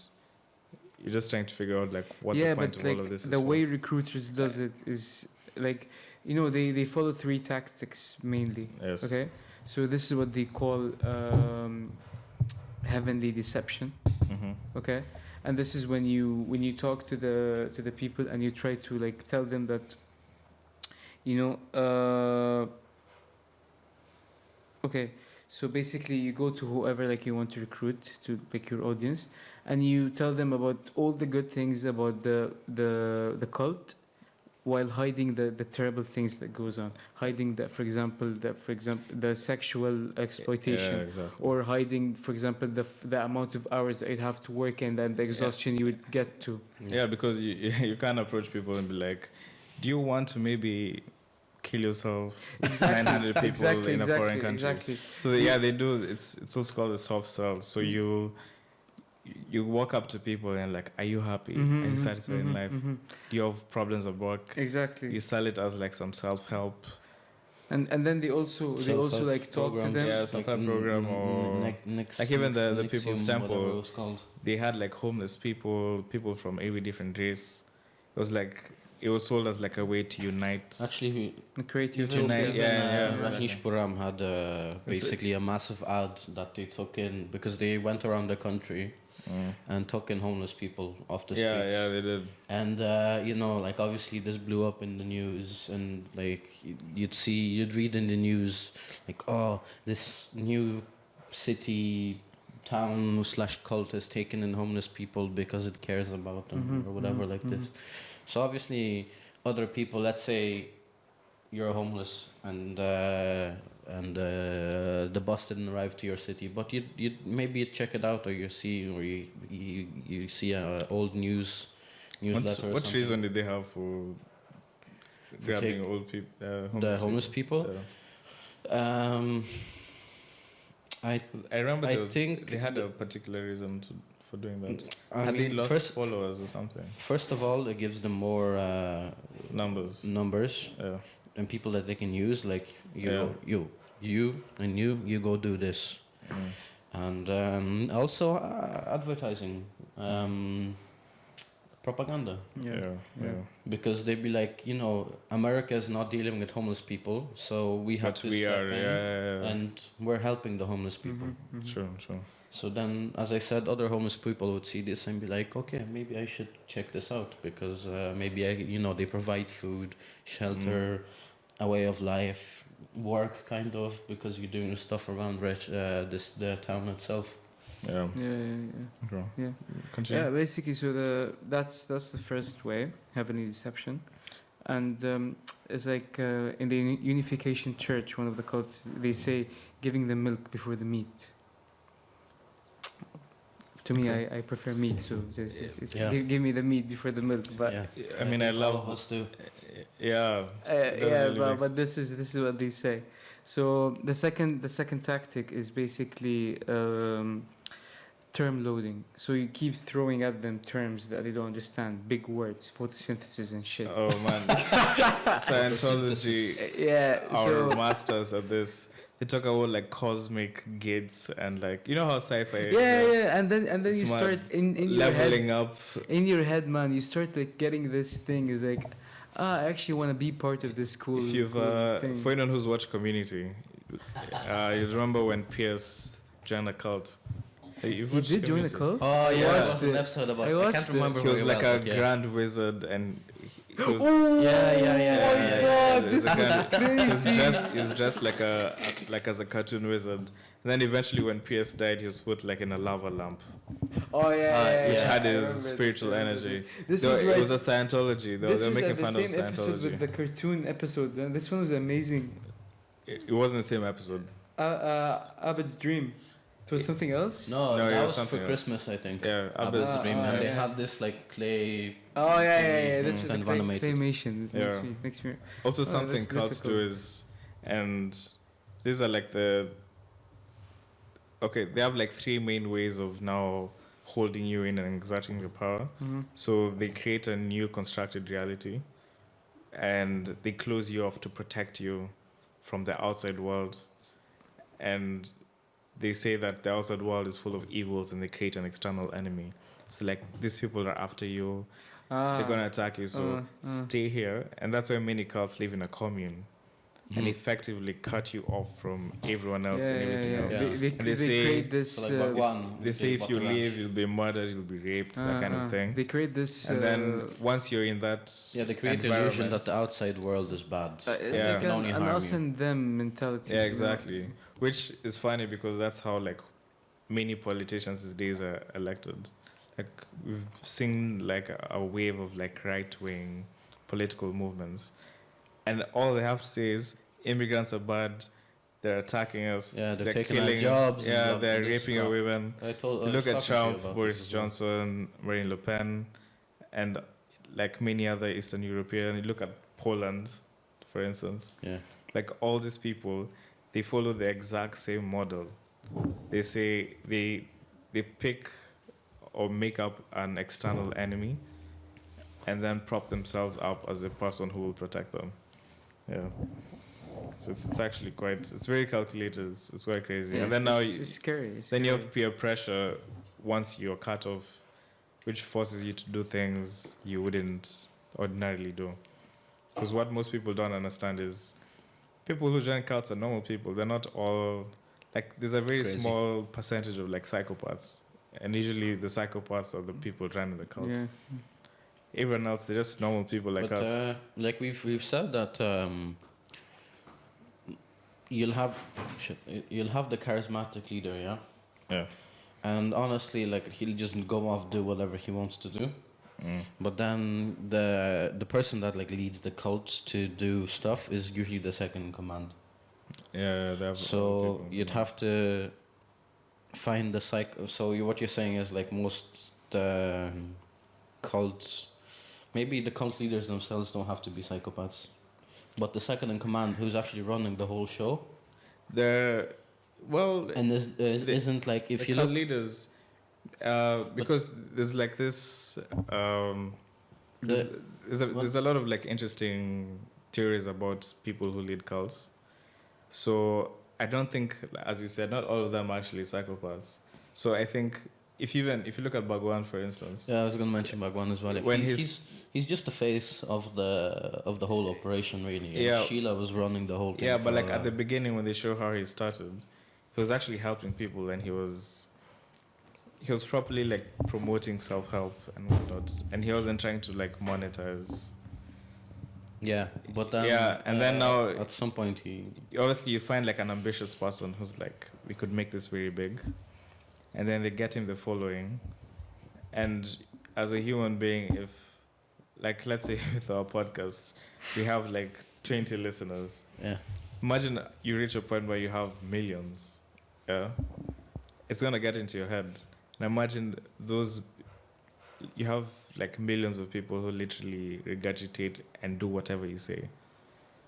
you're just trying to figure out like what Yeah, the point but of like all of this is. the for. way recruiters does it is like, you know, they follow 3 tactics mainly. Yes. Okay, so this is what they call heavenly deception. Mhm. Okay, and this is when you talk to the people and you try to like tell them that, you know, okay, so basically you go to whoever like you want to recruit to like your audience, and you tell them about all the good things about the cult, while hiding the terrible things that goes on, hiding for example the sexual exploitation, Yeah, exactly. or hiding, for example, the amount of hours that you'd have to work and then the exhaustion you would get to. Yeah, because you can't approach people and be like, do you want to maybe kill yourself? 900 people in a foreign country. Exactly. So they do. It's also called a soft sell. So you walk up to people and like, are you happy? Are you satisfied in life? Do you have problems at work? Exactly. You sell it as like some self-help. And then they also Self-help like talk to programs. them. Yeah, self-help program or like even the People's Temple. Whatever it was called. They had like homeless people from every different race. It was like, it was sold as like a way to unite. Actually, Create even, utopia. yeah. Rajneesh Puram had basically a massive ad that they took in because they went around the country and took in homeless people off the streets. Yeah, they did. And you know, like obviously this blew up in the news, and like you'd read in the news, like, oh, this new city, town / cult has taken in homeless people because it cares about them or whatever like this. So obviously, other people, let's say you're homeless and the bus didn't arrive to your city, but you maybe check it out, or you see a old newsletter. or What something. reason did they have for grabbing old people? The homeless people? Yeah. I remember I think they had a particular reason for doing that. I Had they mean, lost followers or something? first of all, it gives them more Numbers. numbers and people that they can use. Like you go do this, and also advertising, propaganda. Yeah. Because they'd be like, you know, America is not dealing with homeless people, so we have But to we step are, in, and we're helping the homeless people. Sure. So then, as I said, other homeless people would see this and be like, okay, maybe I should check this out because maybe they provide food, shelter, a way of life, work, kind of, because you're doing stuff around the town itself. Yeah. Yeah. Okay. Continue. Yeah, basically, so that's the first way, heavenly deception, and it's like in the Unification Church, one of the cults, they say giving the milk before the meat. To me, I prefer meat, so give me the meat before the milk. But I mean, I love all of us do. Yeah. But this is what they say. So the second tactic is basically term loading. So you keep throwing at them terms that they don't understand, big words, photosynthesis and shit. Oh man, Scientology. Our masters at this. They talk about like cosmic gates and like, you know how sci-fi. And then you start in your head, leveling up. In your head, man, you start like getting this thing is like, I actually want to be part of this cool. If you've thing. for anyone who's watched Community, you remember when Pierce joined a cult. He did join a cult? Oh yeah, I I watched watched an it. episode about. I I watched can't it. remember. He was very like well, a but yeah. grand wizard, and God, There's this a was guy- crazy. he's dressed like as a cartoon wizard. And then eventually, when PS died, he was put like in a lava lamp, Oh yeah, which yeah, had I his remember this, spiritual I remember energy. This Though was it like was a Scientology. Though this they were was making at the fun of same episode with Scientology. the cartoon episode. This one was amazing. It wasn't the same episode. Abed's dream. It was something else. No, No, it that was was for something else. Christmas, I think. Yeah, Abed's Abed's Dream, and they yeah. had this like clay. Oh yeah. This is kind the of animated. claymation. It Yeah. makes me. Also, Oh, something that's cults do difficult. is, and these are like the. Okay, they have like three main ways of now holding you in and exerting your power. Mhm. So they create a new constructed reality, and they close you off to protect you from the outside world. And they say that the outside world is full of evils, and they create an external enemy. So like these people are after you, they're gonna attack you. So stay here, and that's why many cults live in a commune and Mhm. effectively cut you off from everyone else and everything else. Yeah. They And they say- create this. So like Bhagwan, They say if you Bhagwan. leave, you'll be murdered, you'll be raped, that kind of thing. They create this. And then once you're in that Yeah, they create the illusion environment- that the outside world is bad. It's Yeah. like Can only an harm us you. and them mentality. Yeah, exactly. Which is funny because that's how like many politicians these days are elected. Like we've seen like a wave of like right wing political movements, and all they have to say is immigrants are bad. They're attacking us. Yeah, they're taking our killing. jobs and Yeah, blah, they're blah, raping our blah. women. I told. You look at I was talking to you Trump, about Boris this as well. Johnson, Marine Le Pen, and like many other Eastern European. You look at Poland, for instance. Yeah. Like all these people, they follow the exact same model. They say they pick or make up an external enemy, and then prop themselves up as the person who will protect them. Yeah. So it's actually quite, it's very calculated. It's quite crazy. Yeah, And then now, it's scary. It's then you scary. have peer pressure once you're cut off, which forces you to do things you wouldn't ordinarily do. Because what most people don't understand is people who join cults are normal people. They're not all, like, there's a very Crazy. small percentage of, like, psychopaths. And usually the psychopaths are the people running the cult. Yeah. Everyone else, they're just normal people like But us. like we've said that you'll have the charismatic leader, yeah. Yeah. And honestly, like he'll just go off do whatever he wants to do. Mm. But then the person that like leads the cult to do stuff is usually the second in command. Yeah, they have So other people. you'd have to find the what you're saying is like most cults, maybe the cult leaders themselves don't have to be psychopaths, but the second in command, who's actually running the whole show, They're, well, and the- isn't like if the you cult look. leaders, because there's like this, there's a lot of like interesting theories about people who lead cults. So I don't think, as you said, not all of them are actually psychopaths. So I think if you look at Bhagwan, for instance, Yeah, I was gonna mention Bhagwan as well. Like, When he's just the face of the whole operation, really. And Yeah. Sheila was running the whole thing. yeah, but for, like at the beginning when they show how he started, he was actually helping people, and he was properly like promoting self-help and whatnot, and he wasn't trying to like monetize. yeah, but then Yeah, and then now- at some point he Obviously you find like an ambitious person who's like, we could make this very big, and then they get him the following. And as a human being, if like let's say with our podcast we have like 20 listeners, imagine you reach a point where you have millions. Yeah, it's gonna get into your head. And imagine those, you have like millions of people who literally regurgitate and do whatever you say.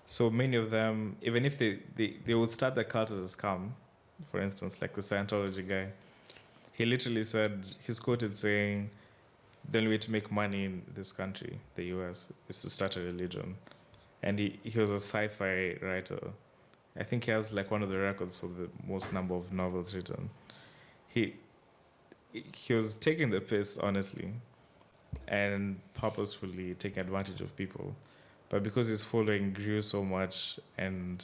So many of them, even if they would start the cult as a scam, for instance, like the Scientology guy, he literally said, he's quoted saying, the only way to make money in this country, the US, is to start a religion. And he was a sci-fi writer. I think he has like one of the records for the most number of novels written. He was taking the piss, honestly, and purposefully taking advantage of people. But because his following grew so much and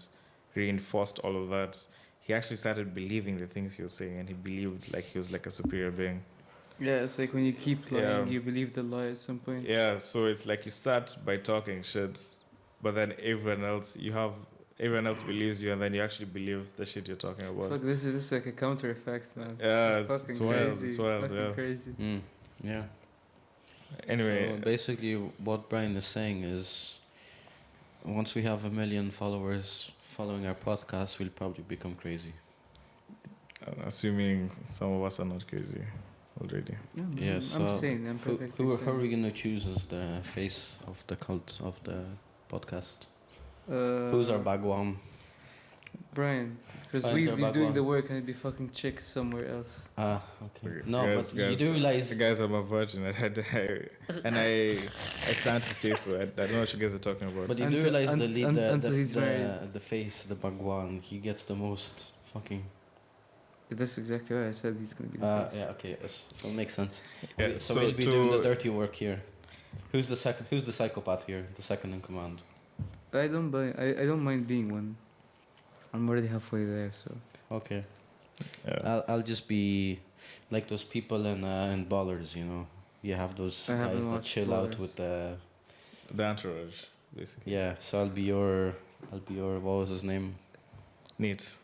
reinforced all of that, he actually started believing the things he was saying, and he believed like he was like a superior being. Yeah, it's like when you keep lying, Yeah. you believe the lie at some point. Yeah, so it's like you start by talking shit, but then everyone else believes you, and then you actually believe the shit you're talking about. Fuck, this is like a counter effect, man. Yeah, Fucking it's wild. crazy. It's wild. Fucking Yeah. crazy. Yeah. Anyway, So basically, what Brian is saying is, once we have 1 million followers following our podcast, we'll probably become crazy. assuming some of us are not crazy already. Yeah, man, Yeah, I'm so sane. I'm perfectly Who are sane. we gonna choose as the face of the cult of the podcast? Uh, Who's our bagwan? Brian, because Brian's we'd our be back doing one. the work and it'd be fucking chicks somewhere else. Ah, okay. Okay, No, guys, but you do realize. guys, I'm a virgin, I plan to stay so. I don't know what you guys are talking about. But you do Until- realize the unt- lead, unt- until he's married. the face, the bagwan, he gets the most fucking. That's exactly why I said he's gonna be the face. Yeah, okay, yes, so it makes sense. Yeah, So we'll be doing the dirty work here. Who's the second? Who's the psychopath here? The second in command. I don't mind being one. I'm already halfway there, so. Okay. Yeah. I'll just be like those people in Ballers, you know. You have those I haven't guys that watched chill out Ballers. with the. The entourage, basically. Yeah, so I'll be your. What was his name? Neat.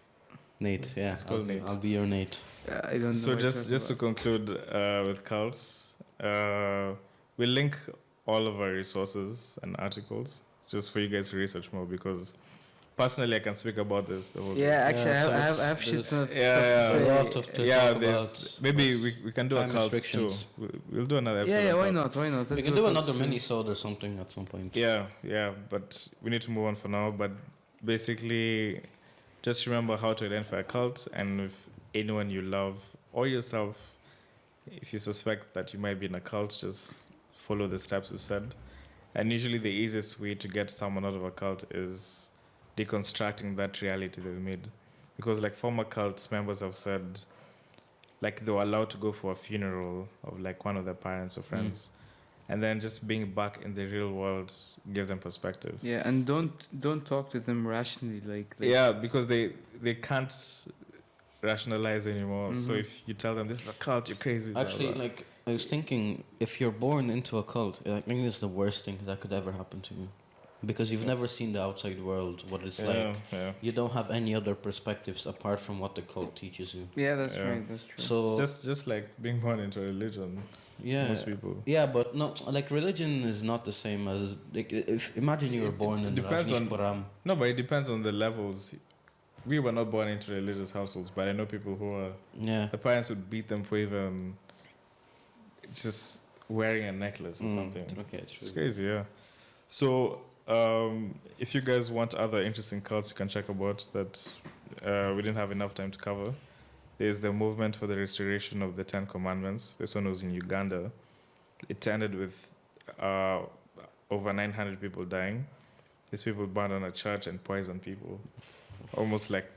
Nate. Yeah, It's called Nate. I'll be your Nate. I don't know. So what just you're to talking conclude with cults, we'll link all of our resources and articles just for you guys to research more, because personally I can speak about this the whole about. Yeah, actually, Yeah, so I it's- have shit there's- ton of Yeah, stuff yeah. to say. A lot of to yeah, talk there's about. maybe but we can do a time cults too. restrictions. We'll do another episode. Yeah, on why cults. not? Why not? We Let's can do do a another cults mini-sode or something at some point. Yeah, but we need to move on for now. But basically, just remember how to identify a cult, and if anyone you love or yourself, if you suspect that you might be in a cult, just follow the steps we've said. And usually the easiest way to get someone out of a cult is deconstructing that reality they made. Because like former cult members have said, like they were allowed to go for a funeral of like one of their parents or friends. And then just being back in the real world give them perspective. Yeah, and don't talk to them rationally, like Yeah, because they can't rationalize anymore. So Mhm. if you tell them this is a cult, you're crazy. blah, Actually, blah. like I was thinking, if you're born into a cult, I think it's the worst thing that could ever happen to you, because you've never seen the outside world, what it's like. Yeah. You don't have any other perspectives apart from what the cult teaches you. Yeah, that's Yeah. right. That's true. So It's just like being born into a religion. yeah, Most people. yeah, but no, like religion is not the same as like if imagine you were born in depends on- Rajneeshpuram. No, but it depends on the levels. We were not born into religious households, but I know people who are. Yeah. The parents would beat them for even just wearing a necklace or something. Okay, it's It's true. crazy, yeah. So, if you guys want other interesting cults you can check about that we didn't have enough time to cover, there's the movement for the restoration of the Ten Commandments. This one was in Uganda. It ended with over 900 people dying. These people burned on a church and poisoned people, almost like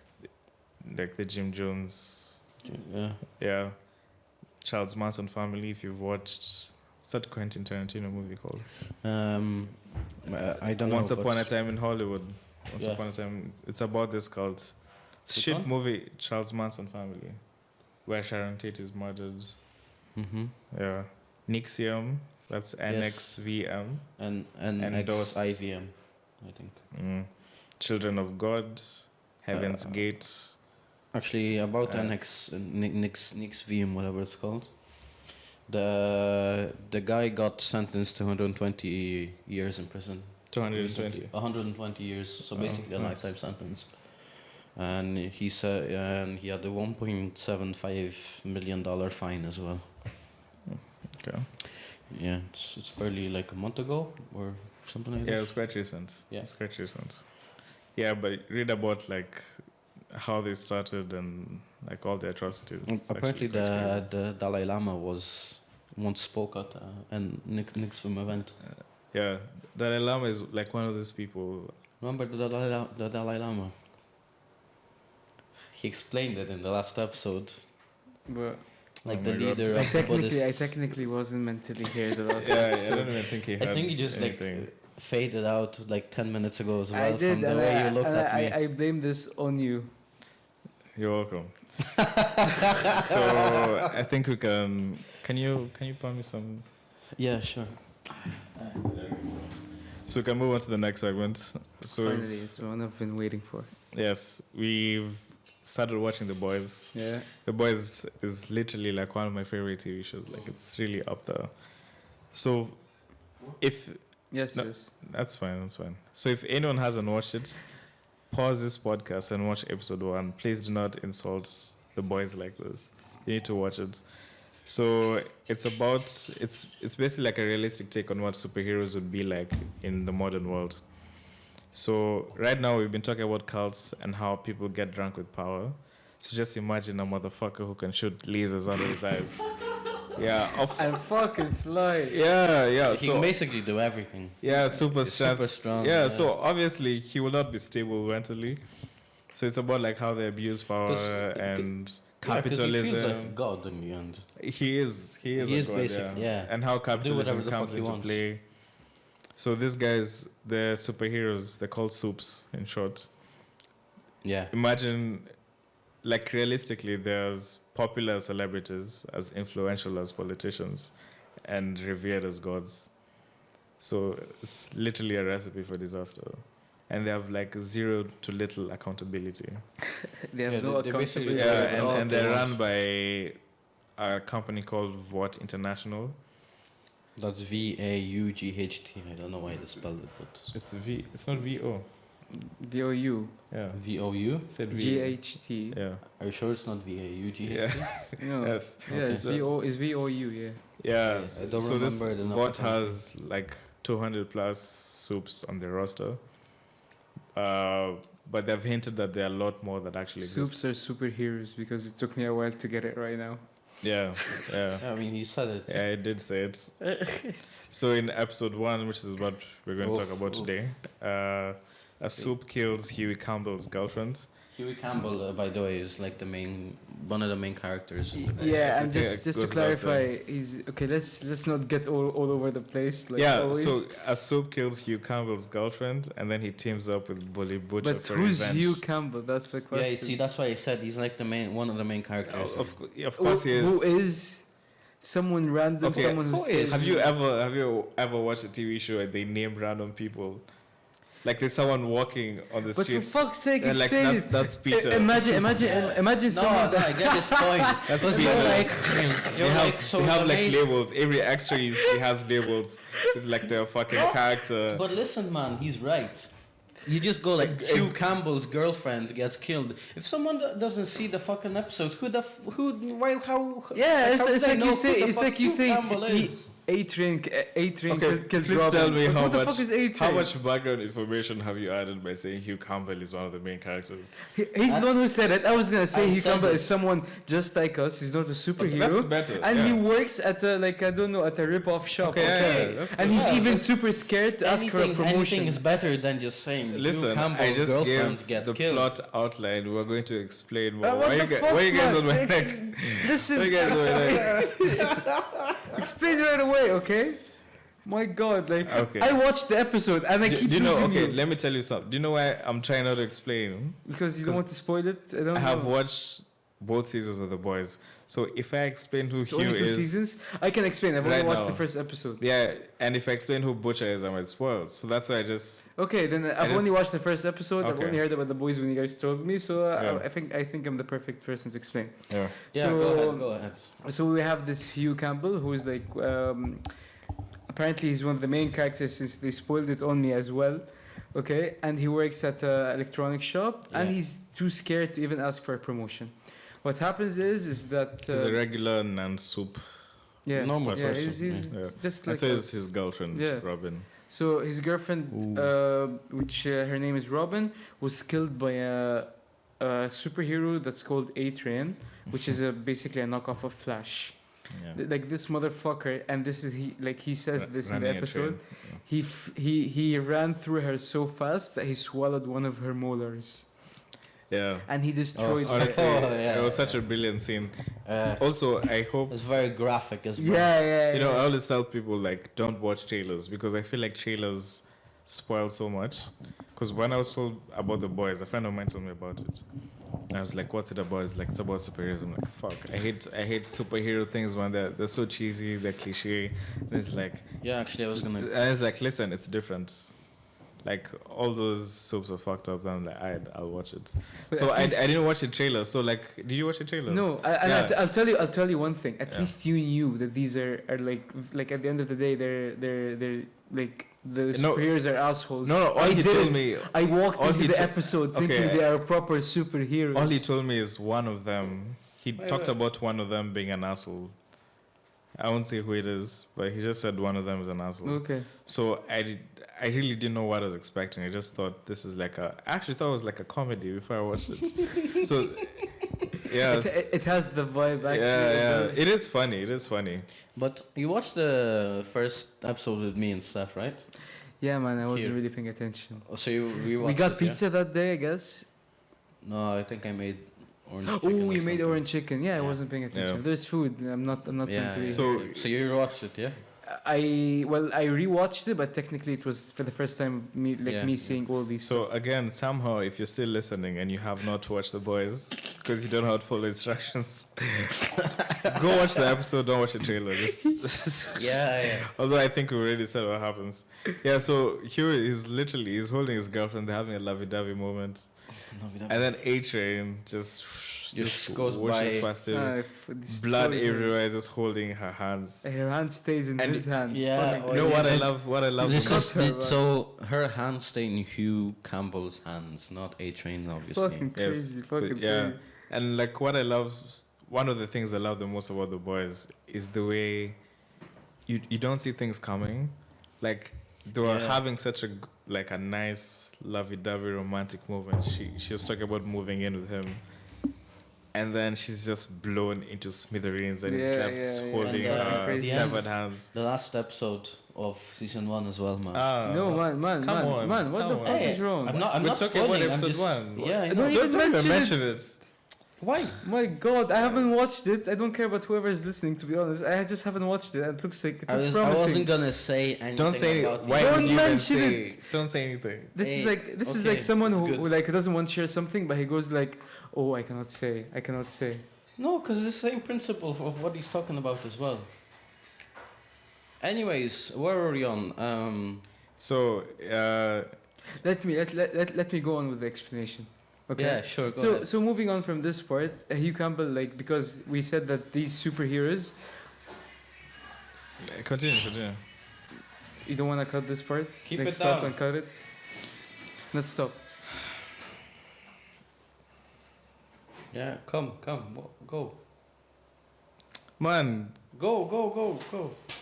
the Jim Jones, Yeah. yeah, Charles Manson family. If you've watched, what's that Quentin Tarantino movie called? I don't know. Once Upon a but- Time in Hollywood. Once Yeah. Upon a Time. It's about this cult. It's a Which shit one? movie, Charles Manson family, where Sharon Tate is murdered. Mhm. Yeah. Nixium, that's NXVM. And And those- XIVM, I think. Children of God, Heaven's Uh, Gate. Actually, about Uh, Nix VM, whatever it's called. The guy got sentenced to 120 years in prison. 220. 120 years, so Oh, basically a nice. lifetime sentence. And he said, and he had a $1.75 million fine as well. Okay. Yeah, it's fairly like a month ago or something like Yeah, it that. was quite recent. Yeah. It's quite recent. Yeah, but read about like how they started and like all the atrocities. It's Apparently, actually quite crazy. the Dalai Lama once spoke at a Nix film event. Yeah, Dalai Lama is like one of those people. Remember the Dalai Lama? He explained it in the last episode, But like Oh the my God. leader of the I Buddhists. technically wasn't mentally here the last Yeah, I episode. don't even think he had I think he just anything. like faded out like 10 minutes ago as well I did, from the and way you looked and at me. I blame this on you. You're welcome. So I think we can. Can you pour me some? Yeah, sure. So we can move on to the next segment. So Finally, it's one I've been waiting for. yes, we've started watching The Boys. Yeah. The Boys is literally like one of my favorite TV shows. Like it's really up there. So if Yes, No. yes. that's fine. So if anyone hasn't watched it, pause this podcast and watch episode 1. Please do not insult The Boys like this. You need to watch it. So it's basically like a realistic take on what superheroes would be like in the modern world. So right now we've been talking about cults and how people get drunk with power. So just imagine a motherfucker who can shoot lasers out of his eyes. Yeah, I'm fucking fly. yeah. He can basically do everything. Yeah, super He's strong. super strong. Yeah, so obviously he will not be stable mentally. So it's about like how they abuse power 'Cause- and Yeah, 'cause capitalism. he feels like a god in the end. He is He a is god, basically, yeah. And how whatever capitalism the comes fuck he into wants. play. So these guys, they're superheroes. They're called soups in short. Yeah. Imagine, like realistically, there's popular celebrities as influential as politicians and revered as gods. So it's literally a recipe for disaster. And they have like zero to little accountability. They have Yeah, no they basically accountability. do Yeah, whatever and they they're want. run by a company called What International. That's VAUGHT. I don't know why they spelled it, but It's not VO. VOU. Yeah. VOU? Said V. GHT. Yeah. Are you sure it's not VAUGHT? Yeah. No. Yes. Yeah, it's VOU, yeah. Yeah. I don't so this remember the Vought number. has like 200 plus soups on their roster. But they've hinted that there are a lot more that actually exist. Soups are superheroes because it took me a while to get it right now. Yeah. Yeah. I mean, he said it. Yeah, I did say it. So in episode 1, which is what we're going to talk about today, a soup kills Huey Campbell's girlfriend. Huey Campbell, by the way, is like one of the main characters. In the Yeah, I and think just it to goes without clarify, he's okay. Let's not get all over the place. Like Yeah, always. so a soup kills Hugh Campbell's girlfriend, and then he teams up with Bully Butcher but for who's revenge. Hugh Campbell? That's the Yeah, question. you see, that's why I said he's like one of the main characters. Of course he is. Who is someone random? Okay, Someone who who stays. is? Have you ever watched a TV show and they name random people? Like there's someone walking on the But for street. fuck's sake, and like explain it. that's Peter. Imagine No, someone no, I get his point. That's But Peter. you're like, They you're have, like, so they have the like main- labels. Every extra he has labels with like their fucking character. But listen, man, he's right. You just go like Hugh Campbell's girlfriend gets killed. If someone doesn't see the fucking episode, why, how? Yeah, like, how it's do they like know you who say. the It's fuck like you Hugh say. Campbell is? A-Train Okay, killed please Robin. tell me But how what the much fuck is A-Train? how much background information have you added by saying Hugh Campbell is one of the main characters? He's the one who said it. I was gonna say I Hugh said Campbell it. is someone just like us. He's not a That's superhero. better. And yeah. he works at a at a rip-off shop. Okay, Okay, yeah, that's and good. he's Yeah, even but super scared to ask for a Anything promotion. is better than just saying Listen, Hugh Campbell's I just girlfriends gave get the killed. plot outline. We're going to explain more. What Why the fuck, you guys man? on my Like, neck? Listen, Why you guys on my neck? explain right away, okay? My God, like Okay. I watched the episode and I keep Do you know? losing Okay, you let me tell you something. Do you know why I'm trying not to explain? because you don't 'cause want to spoil it. I don't I have know. watched both seasons of The Boys. So if I explain who It's Hugh only 2 is, seasons. I can explain. I've only Right watched now. the first episode. yeah, and if I explain who Butcher is, I might spoil. So that's why I just Okay, then I've only just- watched the first episode. I've Okay. only heard about the boys when you guys told me. So Yeah. I think I'm the perfect person to explain. yeah. Yeah, So- go ahead. So we have this Hugh Campbell who is like apparently he's one of the main characters since they spoiled it on me as well. Okay, and he works at an electronics shop and Yeah. he's too scared to even ask for a promotion. What happens is that He's a regular non-soup. yeah, normal yeah, person, he's yeah. just And like so is us. his girlfriend, Yeah. Robin. So his girlfriend, which her name is Robin, was killed by a superhero that's called A-Train, which is basically a knockoff of Flash. Yeah. Like this motherfucker, and this is he says this in the Running a episode. train. He ran through her so fast that he swallowed one of her molars, Yeah. and he destroyed. Honestly, yeah, it was yeah. such a brilliant scene. Uh, Also, I hope it's very graphic as well. Yeah. you know. I always tell people like, don't watch trailers because I feel like trailers spoil so much. Because when I was told about The Boys, a friend of mine told me about it, I was like, what's it about? It's like, it's about superheroes. I'm like, fuck. I hate superhero things when they're so cheesy, they're cliche. And it's like, Yeah, actually, I was gonna. and it's like, listen, it's different. Like all those soaps are fucked up. I'm like, I'll watch it. But So at I least- didn't watch the trailer. So like, did you watch the trailer? No, Yeah. I'll tell you one thing. At Yeah. least you knew that these are like at the end of the day they're like the No. superheroes are assholes. No, all I he didn't. told me, I walked all into he the to- episode Okay, thinking they are proper superheroes. all he told me is one of them. He Wait, talked wait. about one of them being an asshole. I won't say who it is, but he just said one of them is an asshole. Okay. So I really didn't know what I was expecting. I just thought this is like I actually thought it was like a comedy before I watched it. So yeah, It has the vibe actually. yeah. does. It is funny. It is funny. But you watched the first episode with me and stuff, right? Yeah, man, I wasn't Cute. really paying attention. Oh, so you We got pizza that day, I guess. Yeah? No, I think I made orange chicken. Oh, or you made something. orange chicken. Yeah, I Yeah. wasn't paying attention. Yeah. There's food. I'm not Yeah. mentally. So- So you watched it, yeah? I rewatched it, but technically it was for the first time Yeah. me seeing all these. So again, somehow, if you're still listening and you have not watched The Boys because you don't know how to follow instructions, go watch the episode. Don't watch the trailer. Yeah. Although I think we already said what happens. Yeah. So here he's holding his girlfriend. They're having a lovey-dovey moment, and then A-Train just goes washes by. past him. This Blood story- everywhere, just holding her hands. Her hand stays in And his hand. Yeah, Fucking- oh, You know yeah, what I and love? What I love This about is Cut her, man. so her hands stay in Hugh Campbell's hands, not A-Train, obviously. Fucking Yes, crazy. Fucking yeah. crazy. And like what I love, one of the things I love the most about The Boys is the way you don't see things coming. Like they were Yeah. having such a nice lovey-dovey romantic moment. She was talking about moving in with him, and then she's just blown into smithereens and Yeah, he's left yeah. holding And, her crazy. severed The hands. The last episode of season 1 as well, man. No, man, come on, what come the on. fuck Hey, is wrong? I'm We're not talking about spoiling, I'm episode just, 1. Yeah, I Don't know. even Don't even mention mention it. Why? My God, I haven't watched it. I don't care about whoever is listening. To be honest, I just haven't watched it. It looks like it I looks I promising. wasn't gonna say anything Don't say about why it. Don't would you even mention say it. Don't say anything. This is Hey, like okay, someone it's who good. like doesn't want to share something, but he goes like, "Oh, I cannot say." No, because it's the same principle of what he's talking about as well. Anyways, where were we on? So Let me go on with the explanation. Okay. Yeah, sure. Go So ahead. so moving on from this part, Hugh Campbell, like, because we said that these superheroes, continue. you don't want to cut this part. Keep Like, it stop down. and cut it. Let's stop. Yeah, come, go. Man, Go.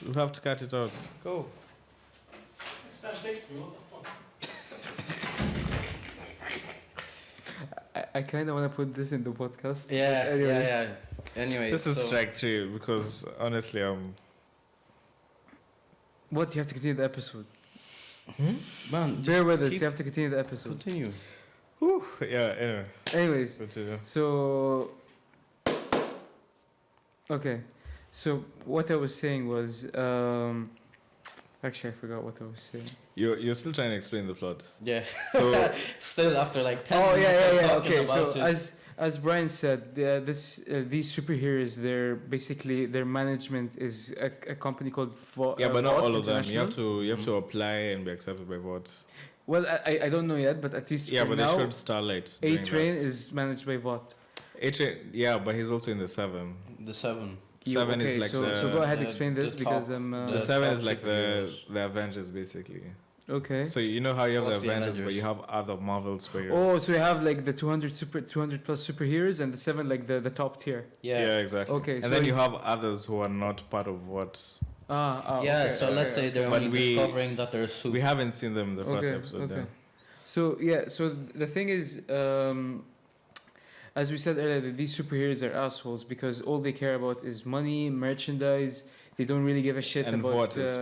we'll have to cut it out. Go. I kind of want to put this in the podcast. but Yeah, anyways. yeah. Anyways, This is so- strike 3 because honestly, What, you have to continue the episode. Man, Bear just with us, keep- you have to continue the episode. Continue. yeah. Anyway, Anyways, continue. so okay, so what I was saying was, actually I forgot what I was saying. You're still trying to explain the plot. Yeah. So Still after like 10 Oh minutes of yeah. talking Okay, so about it. as Brian said, these superheroes, their management is a company called yeah, but not Vought all of them. International. You have to apply and be accepted by what? Well, I don't know yet, but at least Yeah, for but now, they showed Starlight. A-Train is managed by Vought. A-Train, yeah, but he's also in the 7. The 7. Seven is Okay, like so the- go ahead, the- explain this the because top- I'm The The 7 top is like superheroes. the Avengers, basically. okay. So you know how you have What's the the Avengers, but Avengers? you have other Marvel superheroes. Oh, so you have like the 200 plus superheroes and the 7 like the top tier. Yeah, exactly. Okay, and so then you it's- have others who are not part of what. Yeah, Yeah, so let's say they're But only we- discovering that they're super. We haven't seen them in the first episode. Okay. Then. So yeah, so the thing is, as we said earlier, that these superheroes are assholes because all they care about is money, merchandise. They don't really give a shit And about. what is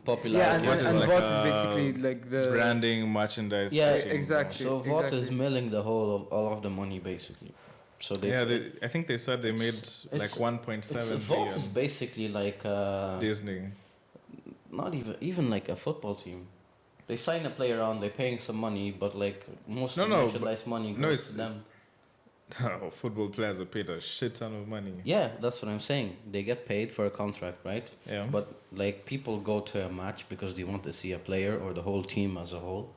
Popularity. Yeah, and, Vought and, is and like Vought is a basically like the branding, merchandise. Yeah, pushing, exactly. So Vought is exactly. milling the whole of all of the money basically. So they. Yeah, I think they said they made like it's- 1.7 Vought is billion. basically like Disney. not even like a football team. They sign a player on, they're paying some money, but like most No, of the no, merchandise money no, goes it's- to them. Football players are paid a shit ton of money. Yeah, that's what I'm saying. They get paid for a contract, right? Yeah. But like people go to a match because they want to see a player or the whole team as a whole.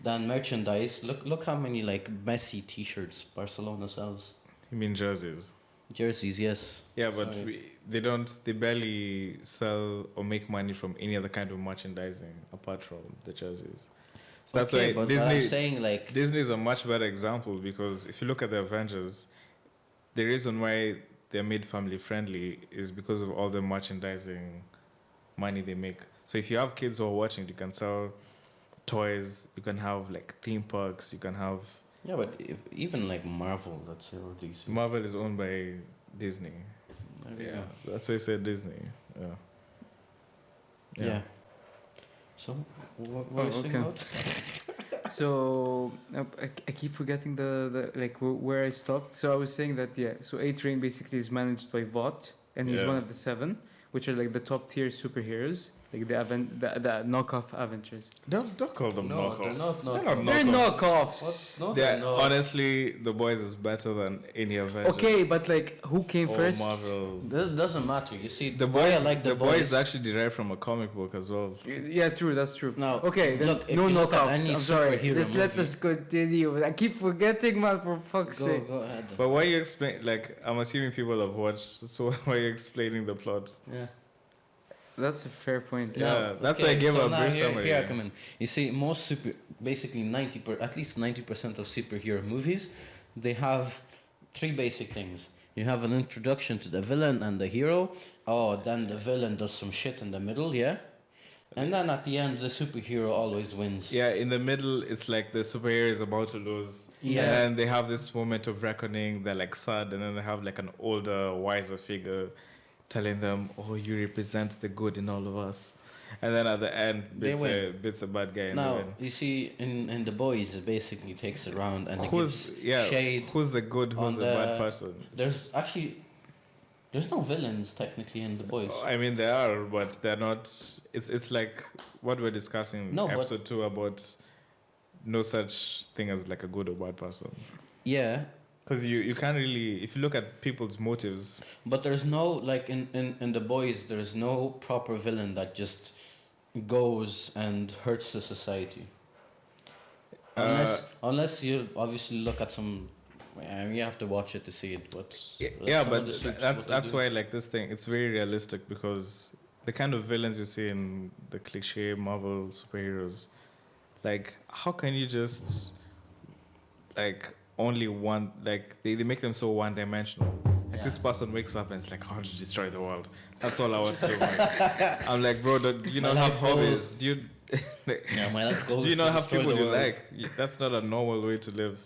Then merchandise. Look how many like Messi T-shirts Barcelona sells. You mean jerseys? Jerseys, yes. Yeah, but Sorry. they barely sell or make money from any other kind of merchandising apart from the jerseys. So that's Okay, why but Disney. I'm saying like Disney is a much better example because if you look at the Avengers, the reason why they're made family friendly is because of all the merchandising money they make. So if you have kids who are watching, you can sell toys, you can have like theme parks, you can have. yeah, but even like Marvel, let's say, or DC. Marvel is owned by Disney. There we Yeah, go. that's why I said Disney. Yeah. Yeah. So what were Oh, you saying okay. about? So I keep forgetting the like where I stopped. So I was saying that So A-Train basically is managed by Vought, and he's Yeah. one of the 7, which are like the top tier superheroes, like the knockoff Avengers. Don't call them No, knockoffs. they're not They're knockoffs. They're knockoffs. knockoffs. No, They're, not. honestly, the boys is better than any Avengers. Okay, but like who came or first? Marvel. That doesn't matter. You see, The why I boys, like the boys actually derived from a comic book as well. Yeah, true. That's true. Now, Okay, then look, if no you look at knockoffs. any I'm sorry. superhero Just let movie- us continue. I keep forgetting, man. For fuck's sake. Go ahead. But why you explain? Like, I'm assuming people have watched. So why are you explaining the plot? Yeah. That's a fair point. Yeah, that's why I gave a now brief here, summary. Here I come in. You see, most basically at least 90% of superhero movies, they have 3 basic things. You have an introduction to the villain and the hero. Oh, then the villain does some shit in the middle, yeah? And then at the end, the superhero always wins. Yeah, in the middle, it's like the superhero is about to lose. Yeah. And then they have this moment of reckoning. They're like sad, and then they have like an older, wiser figure telling them, "Oh, you represent the good in all of us." And then at the end, They win. Bit's a bad guy. And they Now, win. you see, in The Boys, it basically takes it around and it Who's gives shade. Who's the good? Who's on the bad the- person? There's no villains technically in The Boys. I mean, they are, but they're not. It's like what we're discussing in No, but- episode 2 about no such thing as like a good or bad person. Yeah, Because you can't really, if you look at people's motives. but there's no, like in The Boys, there's no proper villain that just goes and hurts the society. Unless you obviously look at some, I mean, you have to watch it to see it. But Yeah, some but of the suits, that's what they do. why like this thing, it's very realistic because the kind of villains you see in the cliche Marvel superheroes, like how can you just like only one, like they make them so one dimensional. Like Yeah. this person wakes up and it's like, how to destroy the world. That's all I want to do. Like, I'm like, bro, do you not My have life goal- hobbies? Do you Yeah, my life goal do you is to not have destroy people the you world. like? That's not a normal way to live,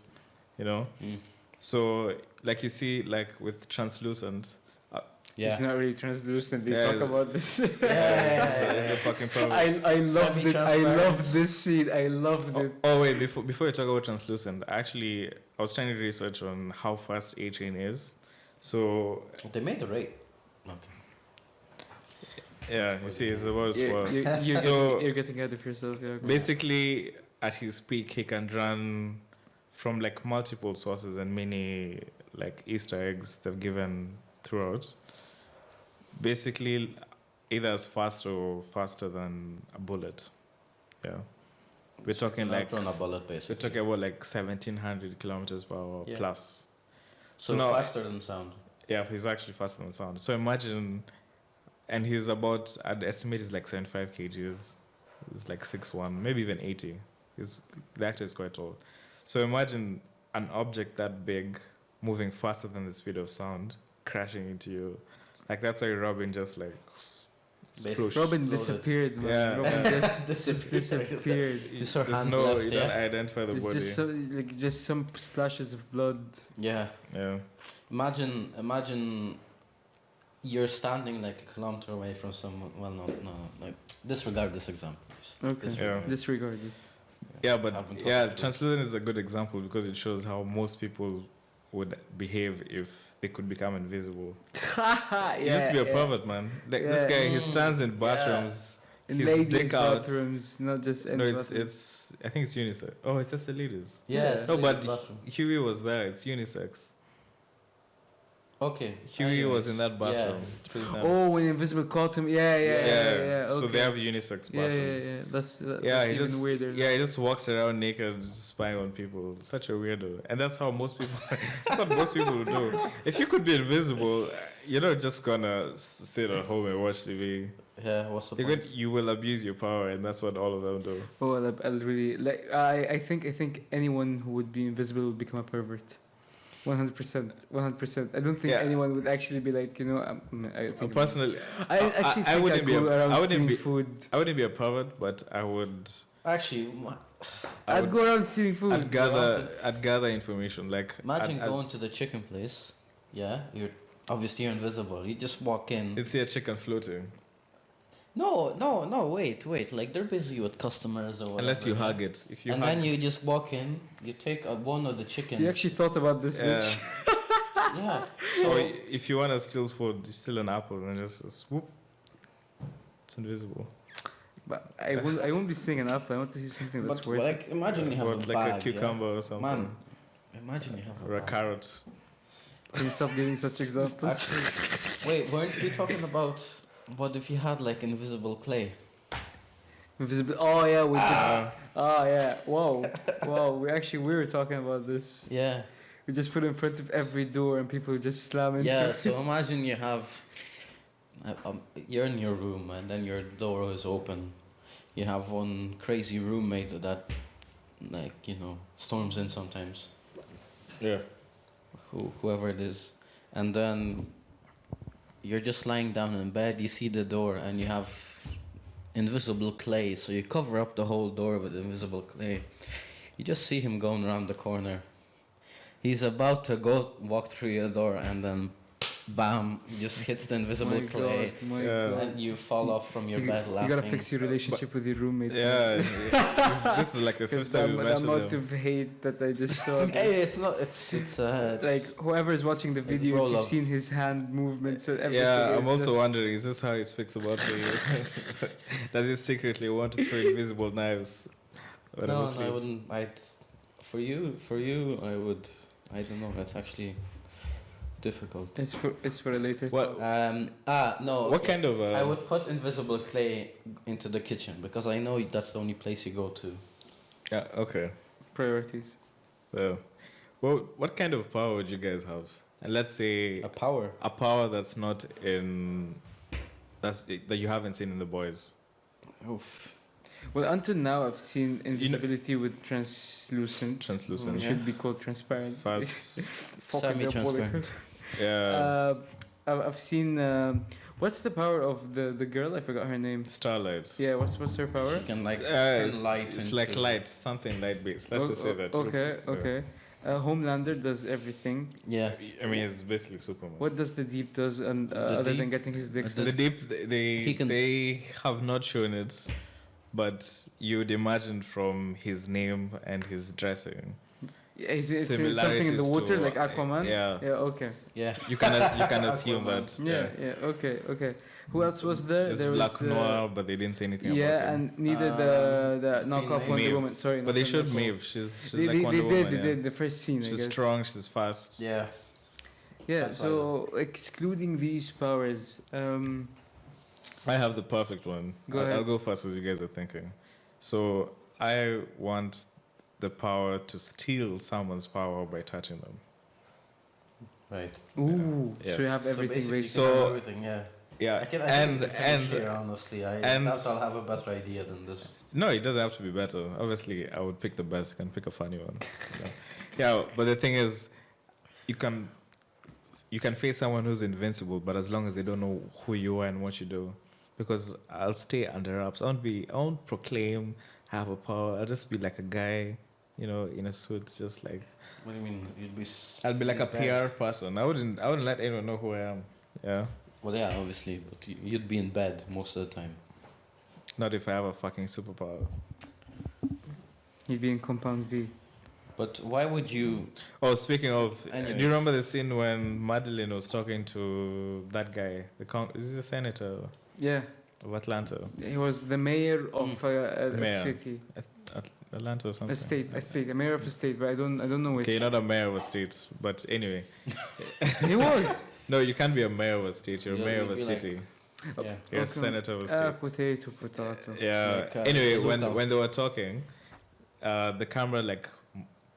you know? Mm. So, like you see, like with Translucent, Yeah. It's not really translucent. They Yeah. talk about this. it's a fucking problem. I loved it. I Semi-transparent. loved this scene. I loved it. Oh wait, before you talk about Translucent, actually, I was trying to research on how fast A-Train is. So, They made the rate. Okay. yeah, you see, it's about as well. You're getting ahead of yourself. Yeah, go. Basically, at his peak, he can run from like multiple sources and many like Easter eggs they've given throughout. Basically, either as fast or faster than a bullet. Yeah, we're talking like on a bullet we're basically. talking about like 1,700 kilometers per hour Yeah. plus. So now, faster than sound. yeah, he's actually faster than sound. So imagine, and he's about, I'd estimate he's like 75 kgs. He's like 6'1", maybe even 80. The actor is quite tall. So imagine an object that big moving faster than the speed of sound, crashing into you. Like that's why Robin just like Basically. sploosh. Robin Loaded. disappeared, man. Yeah. Robin just Disappeared. disappeared. Just her There's hands no, left, you yeah? don't identify the It's body. just some splashes of blood. Yeah. Yeah. Imagine you're standing like a kilometer away from someone. Well, no. Like disregard this example. Just Okay. disregard it. Disregarded. Yeah, but Haven't yeah, talked to Translucent is a good example because it shows how most people would behave if they could become invisible. You just be a pervert, man. Like this Yeah. guy, he Mm, stands in yeah. bathrooms. In his ladies' dick out. bathrooms, not just any No, bathroom. it's. I think it's unisex. Oh, it's just the ladies. Yeah. Yeah. it's No, ladies' but bathroom. Huey was there. It's unisex. Okay. Huey was anyways, in that bathroom. Yeah, through them. Oh, when Invisible caught him. Yeah. So Okay. they have unisex bathrooms. Yeah. That's Yeah, even he just weirder. he just walks around naked, just spying on people. Such a weirdo, and that's how most people. That's what most people would do. If you could be invisible, you're not just gonna sit at home and watch TV. Yeah, what's the You're point? good, you will abuse your power, and that's what all of them do. Oh, I'll really like. I think anyone who would be invisible would become a pervert. 100%. 100%. I don't think Yeah. anyone would actually be like, I think Personally, I actually think wouldn't I'd be go around I wouldn't stealing be food. I wouldn't be a pervert, but I would. Actually, I'd go around stealing food. I'd gather information. Like imagine going to the chicken place. Yeah, you're invisible. You just walk in. You'd see a chicken floating. No, wait. Like they're busy with customers or whatever. Unless you hug it. If you and hug then you just walk in, you take one of the chicken. You actually thought about this, bitch. Yeah. So So if you wanna steal food, you steal an apple and just swoop. It's invisible. But I won't be stealing an apple. I want to see something that's but worth it. like imagine you have Or a like bag, a cucumber or something. Man, imagine you have Or a bag. carrot. Can you stop giving such examples? Actually, wait, weren't we talking about what if you had like invisible clay? Invisible. Oh yeah, we just. Oh yeah. Whoa. We were talking about this. Yeah. We just put it in front of every door and people just slam into Yeah, it. so imagine you have, you're in your room and then your door is open. You have one crazy roommate that, like, storms in sometimes, Yeah. whoever it is. And then you're just lying down in bed, you see the door and you have invisible clay. So you cover up the whole door with invisible clay. You just see him going around the corner. He's about to walk through your door and then bam, just hits the invisible clay. My Yeah. God. And you fall off from your bed laughing. You gotta fix your relationship with your roommate. Yeah. This is like the Because fifth time you the mentioned amount them. of hate that I just saw. Hey, it's not. It's Like whoever is watching the video, bro if you've love. seen his hand movements and everything. Yeah, I'm it's also just- wondering, is this how he speaks about me? Does he secretly want to throw invisible knives? when I'm no, asleep? I wouldn't. For you, I would. I don't know. That's actually difficult. It's for a later. What- thought. No. What kind of? I would put invisible clay into the kitchen because I know that's the only place you go to. Yeah. Okay. Priorities. Well, what kind of power would you guys have? And let's say A power. a power that's not in that you haven't seen in the boys. Oof. Well, until now, I've seen invisibility with translucent. Translucent. It should be called transparent. Fast. Fucking Semi-transparent. Yeah. I've seen. What's the power of the girl? I forgot her name. Starlight. Yeah, what's her power? You can like turn It's, light it's into like light, something light based. Let's just say that. Okay, Yeah. okay. Homelander does everything. Yeah. I mean, it's basically Superman. What does the Deep does, and The other than Deep- getting his dick the sucked? The deep, He can- they have not shown it, but you'd imagine from his name and his dressing. Yeah, it's something in the similarities water, to, like Aquaman. Yeah, Okay. Yeah. you can assume that. Yeah. Okay. Who else was there? There's There Black was. Noir, but they didn't say anything about Yeah, him. and neither the knockoff Maeve. Wonder Woman. Sorry, But not they the showed knockoff. Maeve. She's They like Wonder Woman. they did the first scene. I She's guess. strong. She's fast. Yeah. Yeah. That's So excluding these powers, I have the perfect one. Go I'll ahead. go first as you guys are thinking. So I want the power to steal someone's power by touching them. Right. ooh, Yes. so you have everything so very basically you can So- have everything. Yeah. Yeah, I can and finish here, honestly. and- I'll have a better idea than this. no, it doesn't have to be better. Obviously, I would pick the best. You can pick a funny one. Yeah, but the thing is, you can face someone who's invincible, but as long as they don't know who you are and what you do, because I'll stay under wraps. I won't proclaim I have a power. I'll just be like a guy, in a suit, just like. What do you mean? You'd be. I'll be like a really bad. PR person. I wouldn't let anyone know who I am. Yeah. Well, yeah, obviously, but you'd be in bed most of the time. Not if I have a fucking superpower. You'd be in Compound V. But why would you? Oh, speaking of, do Anyways. you remember the scene when Madeline was talking to that guy? Is he the senator Yeah, of Atlanta? he was the mayor of a Mayor. city. Atlanta or something. A state, a mayor of a state, but I don't know which. Okay, you're not a mayor of a state, but anyway. He was. No, you can't be a mayor of a state. You're a You'll mayor of a be like- city. Yeah. You're a Okay. senator of a state. Potato. Yeah. Like, Anyway, look when they were talking, the camera like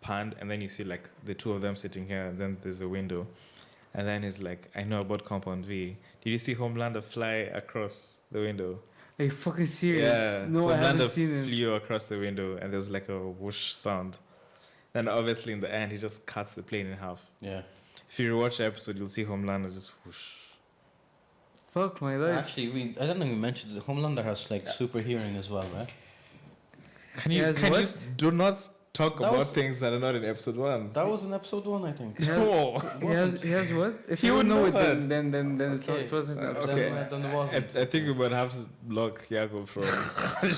panned, and then you see like the two of them sitting here, and then there's a window, and then he's like, "I know about Compound V. Did you see Homelander fly across the window?" Are you fucking serious? Yeah. No, I haven't Homelander seen it. flew across the window, and there was like a whoosh sound. Then obviously in the end, he just cuts the plane in half. Yeah. If you rewatch the episode, you'll see Homelander just whoosh. Fuck my life. Actually, I don't think we mentioned that Homelander has like super hearing as well, right? Can you Yes, can you what? s- do not talk That about was- things that are not in episode 1? That was in episode 1, I think. No. He has what? If He you would don't know it, know then it's Okay. it wasn't. Okay. Then it wasn't. I think we might have to block Jakob from.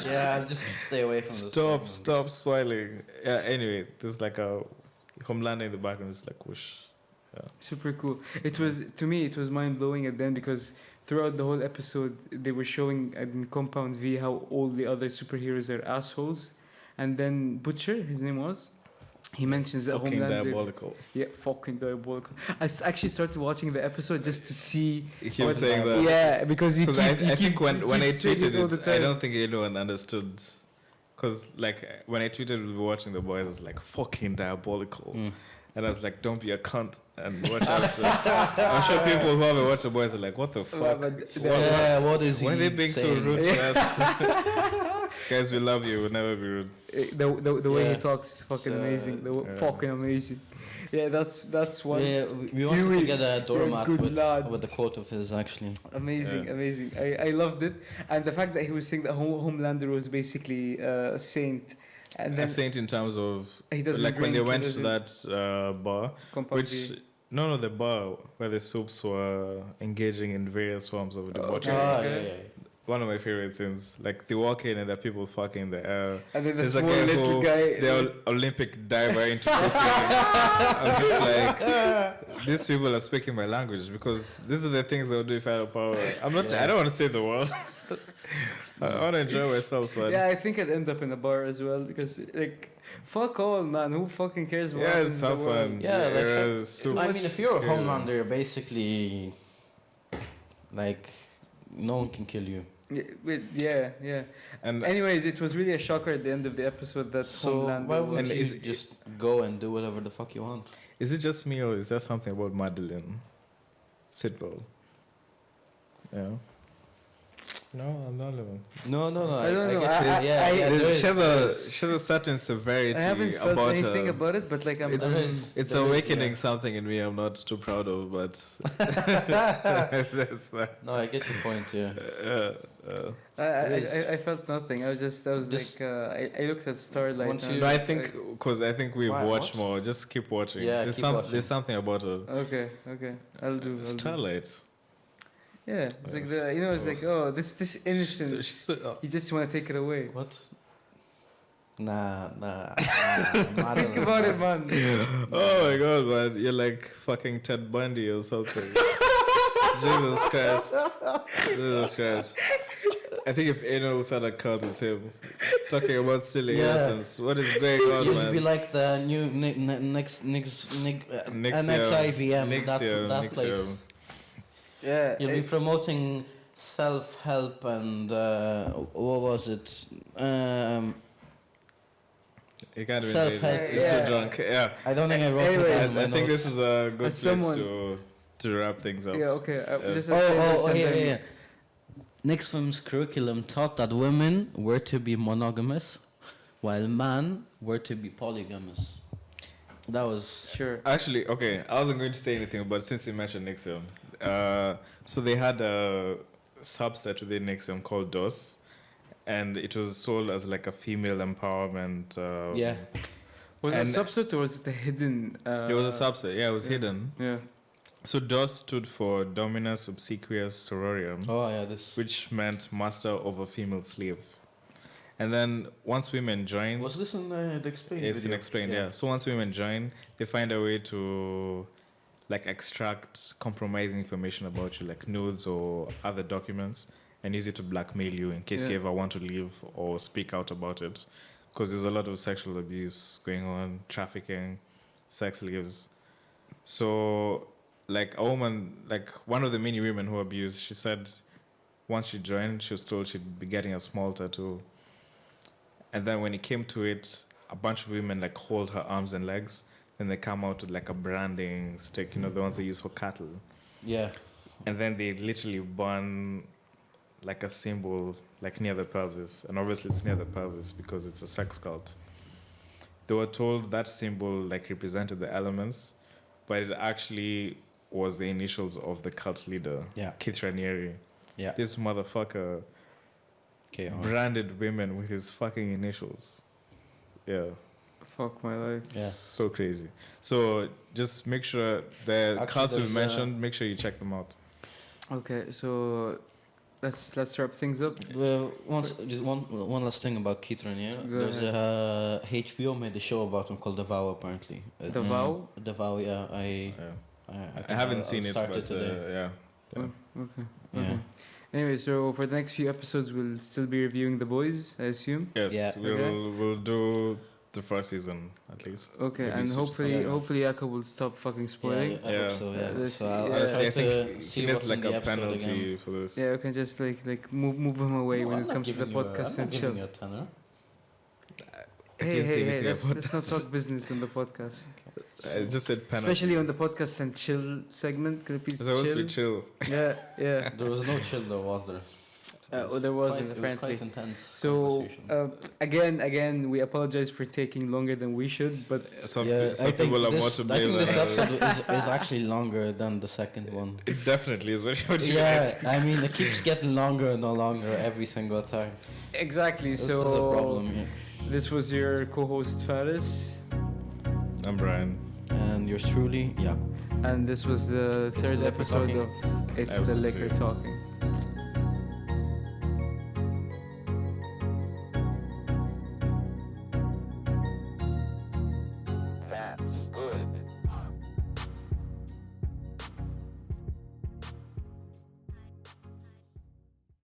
Yeah, I'll just stay away from this. Stop spoiling. Yeah. Anyway, there's like a Homelander in the background. It's like whoosh. Super cool. It was, to me, it was mind blowing at then, because throughout the whole episode they were showing in Compound V how all the other superheroes are assholes, and then Butcher, his name was, he mentions that Fucking Homelander. diabolical. Yeah, fucking diabolical. Actually started watching the episode just to see. He was what- saying that. Yeah, because you Because keep. I think when I saying tweeted all the it, I time. don't think anyone understood. Because like when I tweeted we were watching The Boys, I was like fucking diabolical. Mm. And I was like, don't be a cunt and watch the episode. I'm sure people who haven't watched The Boys are like, what the fuck? but Yeah, what is he Why are they being so saying? rude to us? Guys, we love you. We'll never be rude. The way he Yeah. talks is fucking So, amazing. yeah. Fucking amazing. Yeah, that's one. Yeah, we wanted Huey, to get a doormat good with lad. a quote of his, actually. Amazing, Yeah. amazing. I loved it, and the fact that he was saying that Homelander was basically a saint, and A then saint in terms of he doesn't like when they drink, he went to doesn't that bar, compound which V. no, the bar where the soups were engaging in various forms of debauchery. Okay. Ah, yeah. One of my favorite scenes. Like they walk in and there are people fucking in the air. And then the There's a small guy little who- guy. The Olympic diver into pussy. I was just like, these people are speaking my language because these are the things I would do if I had a power. I'm not. I don't want to save the world. I want to enjoy myself, but Yeah, I think I'd end up in a bar as well because like, fuck all, man. Who fucking cares what yeah, happens it's in the have world? fun. Yeah, like, it's super I mean, if you're a scary. Homelander, you're basically like no one can kill you. Yeah. And Anyways, it was really a shocker at the end of the episode that So Homelander why was. would And you is- just go and do whatever the fuck you want? is it just me or is there something about Madeline Sidwell? Yeah. No, I'm not living. No. I don't know. get you. I- yeah, I- yeah, there She has is. she has a certain severity I haven't felt about anything her. about it, but like I'm. It's, There is. it's There is, awakening yeah. something in me I'm not too proud of, but it's like, No, I get your point. Yeah. It is. I felt nothing. I was This- like I looked at Starlight. Once and you- no, was I like, think because I think we've Why, watched what? more. Just keep watching. Yeah, there's keep watching. there's something about her. Okay, I'll do. Starlight. Yeah, it's like it's like this innocence. So, You just want to take it away. What? Nah. Think about it, man. oh my god, man, you're like fucking Ted Bundy or something. Jesus Christ. I think if anyone was at a card, it's him. Talking about stealing Yeah. innocence. What is going on, You'll man? be like the new next NXIVM. That place. Yeah. You'll be promoting self-help and what was it? You can't even Self-help. read it. It's Yeah. too drunk. Yeah. I don't think I wrote Anyways, it I, down in my I think notes. this is a good As place someone- to wrap things up. Yeah. Okay. Just Oh, say this and then- yeah. Nixfam's curriculum taught that women were to be monogamous, while men were to be polygamous. That was Sure. Actually, okay, I wasn't going to say anything, but since you mentioned Nixium, so they had a subset within Nixium called DOS, and it was sold as like a female empowerment. Yeah. Was it a and- subset or was it a hidden? It was a subset, yeah, it was yeah. hidden. Yeah. So DOS stood for Dominus Obsequious Sororium, Oh yeah, this which meant master over female slave. And then once women joined, was this in the explained it's video? explained, yeah. So once women join, they find a way to like extract compromising information about you, like nudes or other documents, and use it to blackmail you in case you Yeah. ever want to leave or speak out about it. because there's a lot of sexual abuse going on, trafficking, sex slaves. So, like a woman, like one of the many women who abused, she said once she joined, she was told she'd be getting a small tattoo. And then when it came to it, a bunch of women like hold her arms and legs, and they come out with like a branding stick, the ones they use for cattle. Yeah. And then they literally burn like a symbol like near the pelvis. And obviously it's near the pelvis because it's a sex cult. They were told that symbol like represented the elements, but it actually was the initials of the cult leader, Keith Raniere. Yeah. This motherfucker branded women with his fucking initials. Yeah. Fuck my life. Yeah. So crazy. So just make sure the Actually, cults we've there's, mentioned, make sure you check them out. Okay, so let's wrap things up. Well, one last thing about Keith Raniere. Go There's a HBO made a show about him called The Vow, apparently. The Vow? The Vow, yeah. I haven't seen it, but today. Okay. Yeah. Okay. Anyway, so for the next few episodes, we'll still be reviewing The Boys, I assume. Yes, Yeah. we'll do the first season at least. Okay, Maybe and switch hopefully something else. Jakob will stop fucking spoiling. I hope so, yeah. This- So I'll yeah. Honestly, try I think to he see needs what's like in the a episode penalty again. for this. Yeah, we can just like move him away when I'm it not comes to the giving you a- podcast I'm and not chill. giving you a tenner. I Hey, didn't say hey, anything let's not talk business on the podcast. I just said penalty. Especially on the podcast and chill segment. Can you please It's supposed to chill? be chill. Yeah. There was no chill though, was there? There wasn't, It was apparently. quite intense So conversation. again, we apologize for taking longer than we should, but Some I think people are more this, to I blame think this than episode is actually longer than the second one. It definitely is. What do you Yeah, I mean, it keeps getting longer and longer every single time. exactly. This So is a problem here. this was your co-host Faris, I'm Brian. And yours truly, yeah. and this was the It's third the liquor episode talking. of It's the Episode Liquor 2. Talking.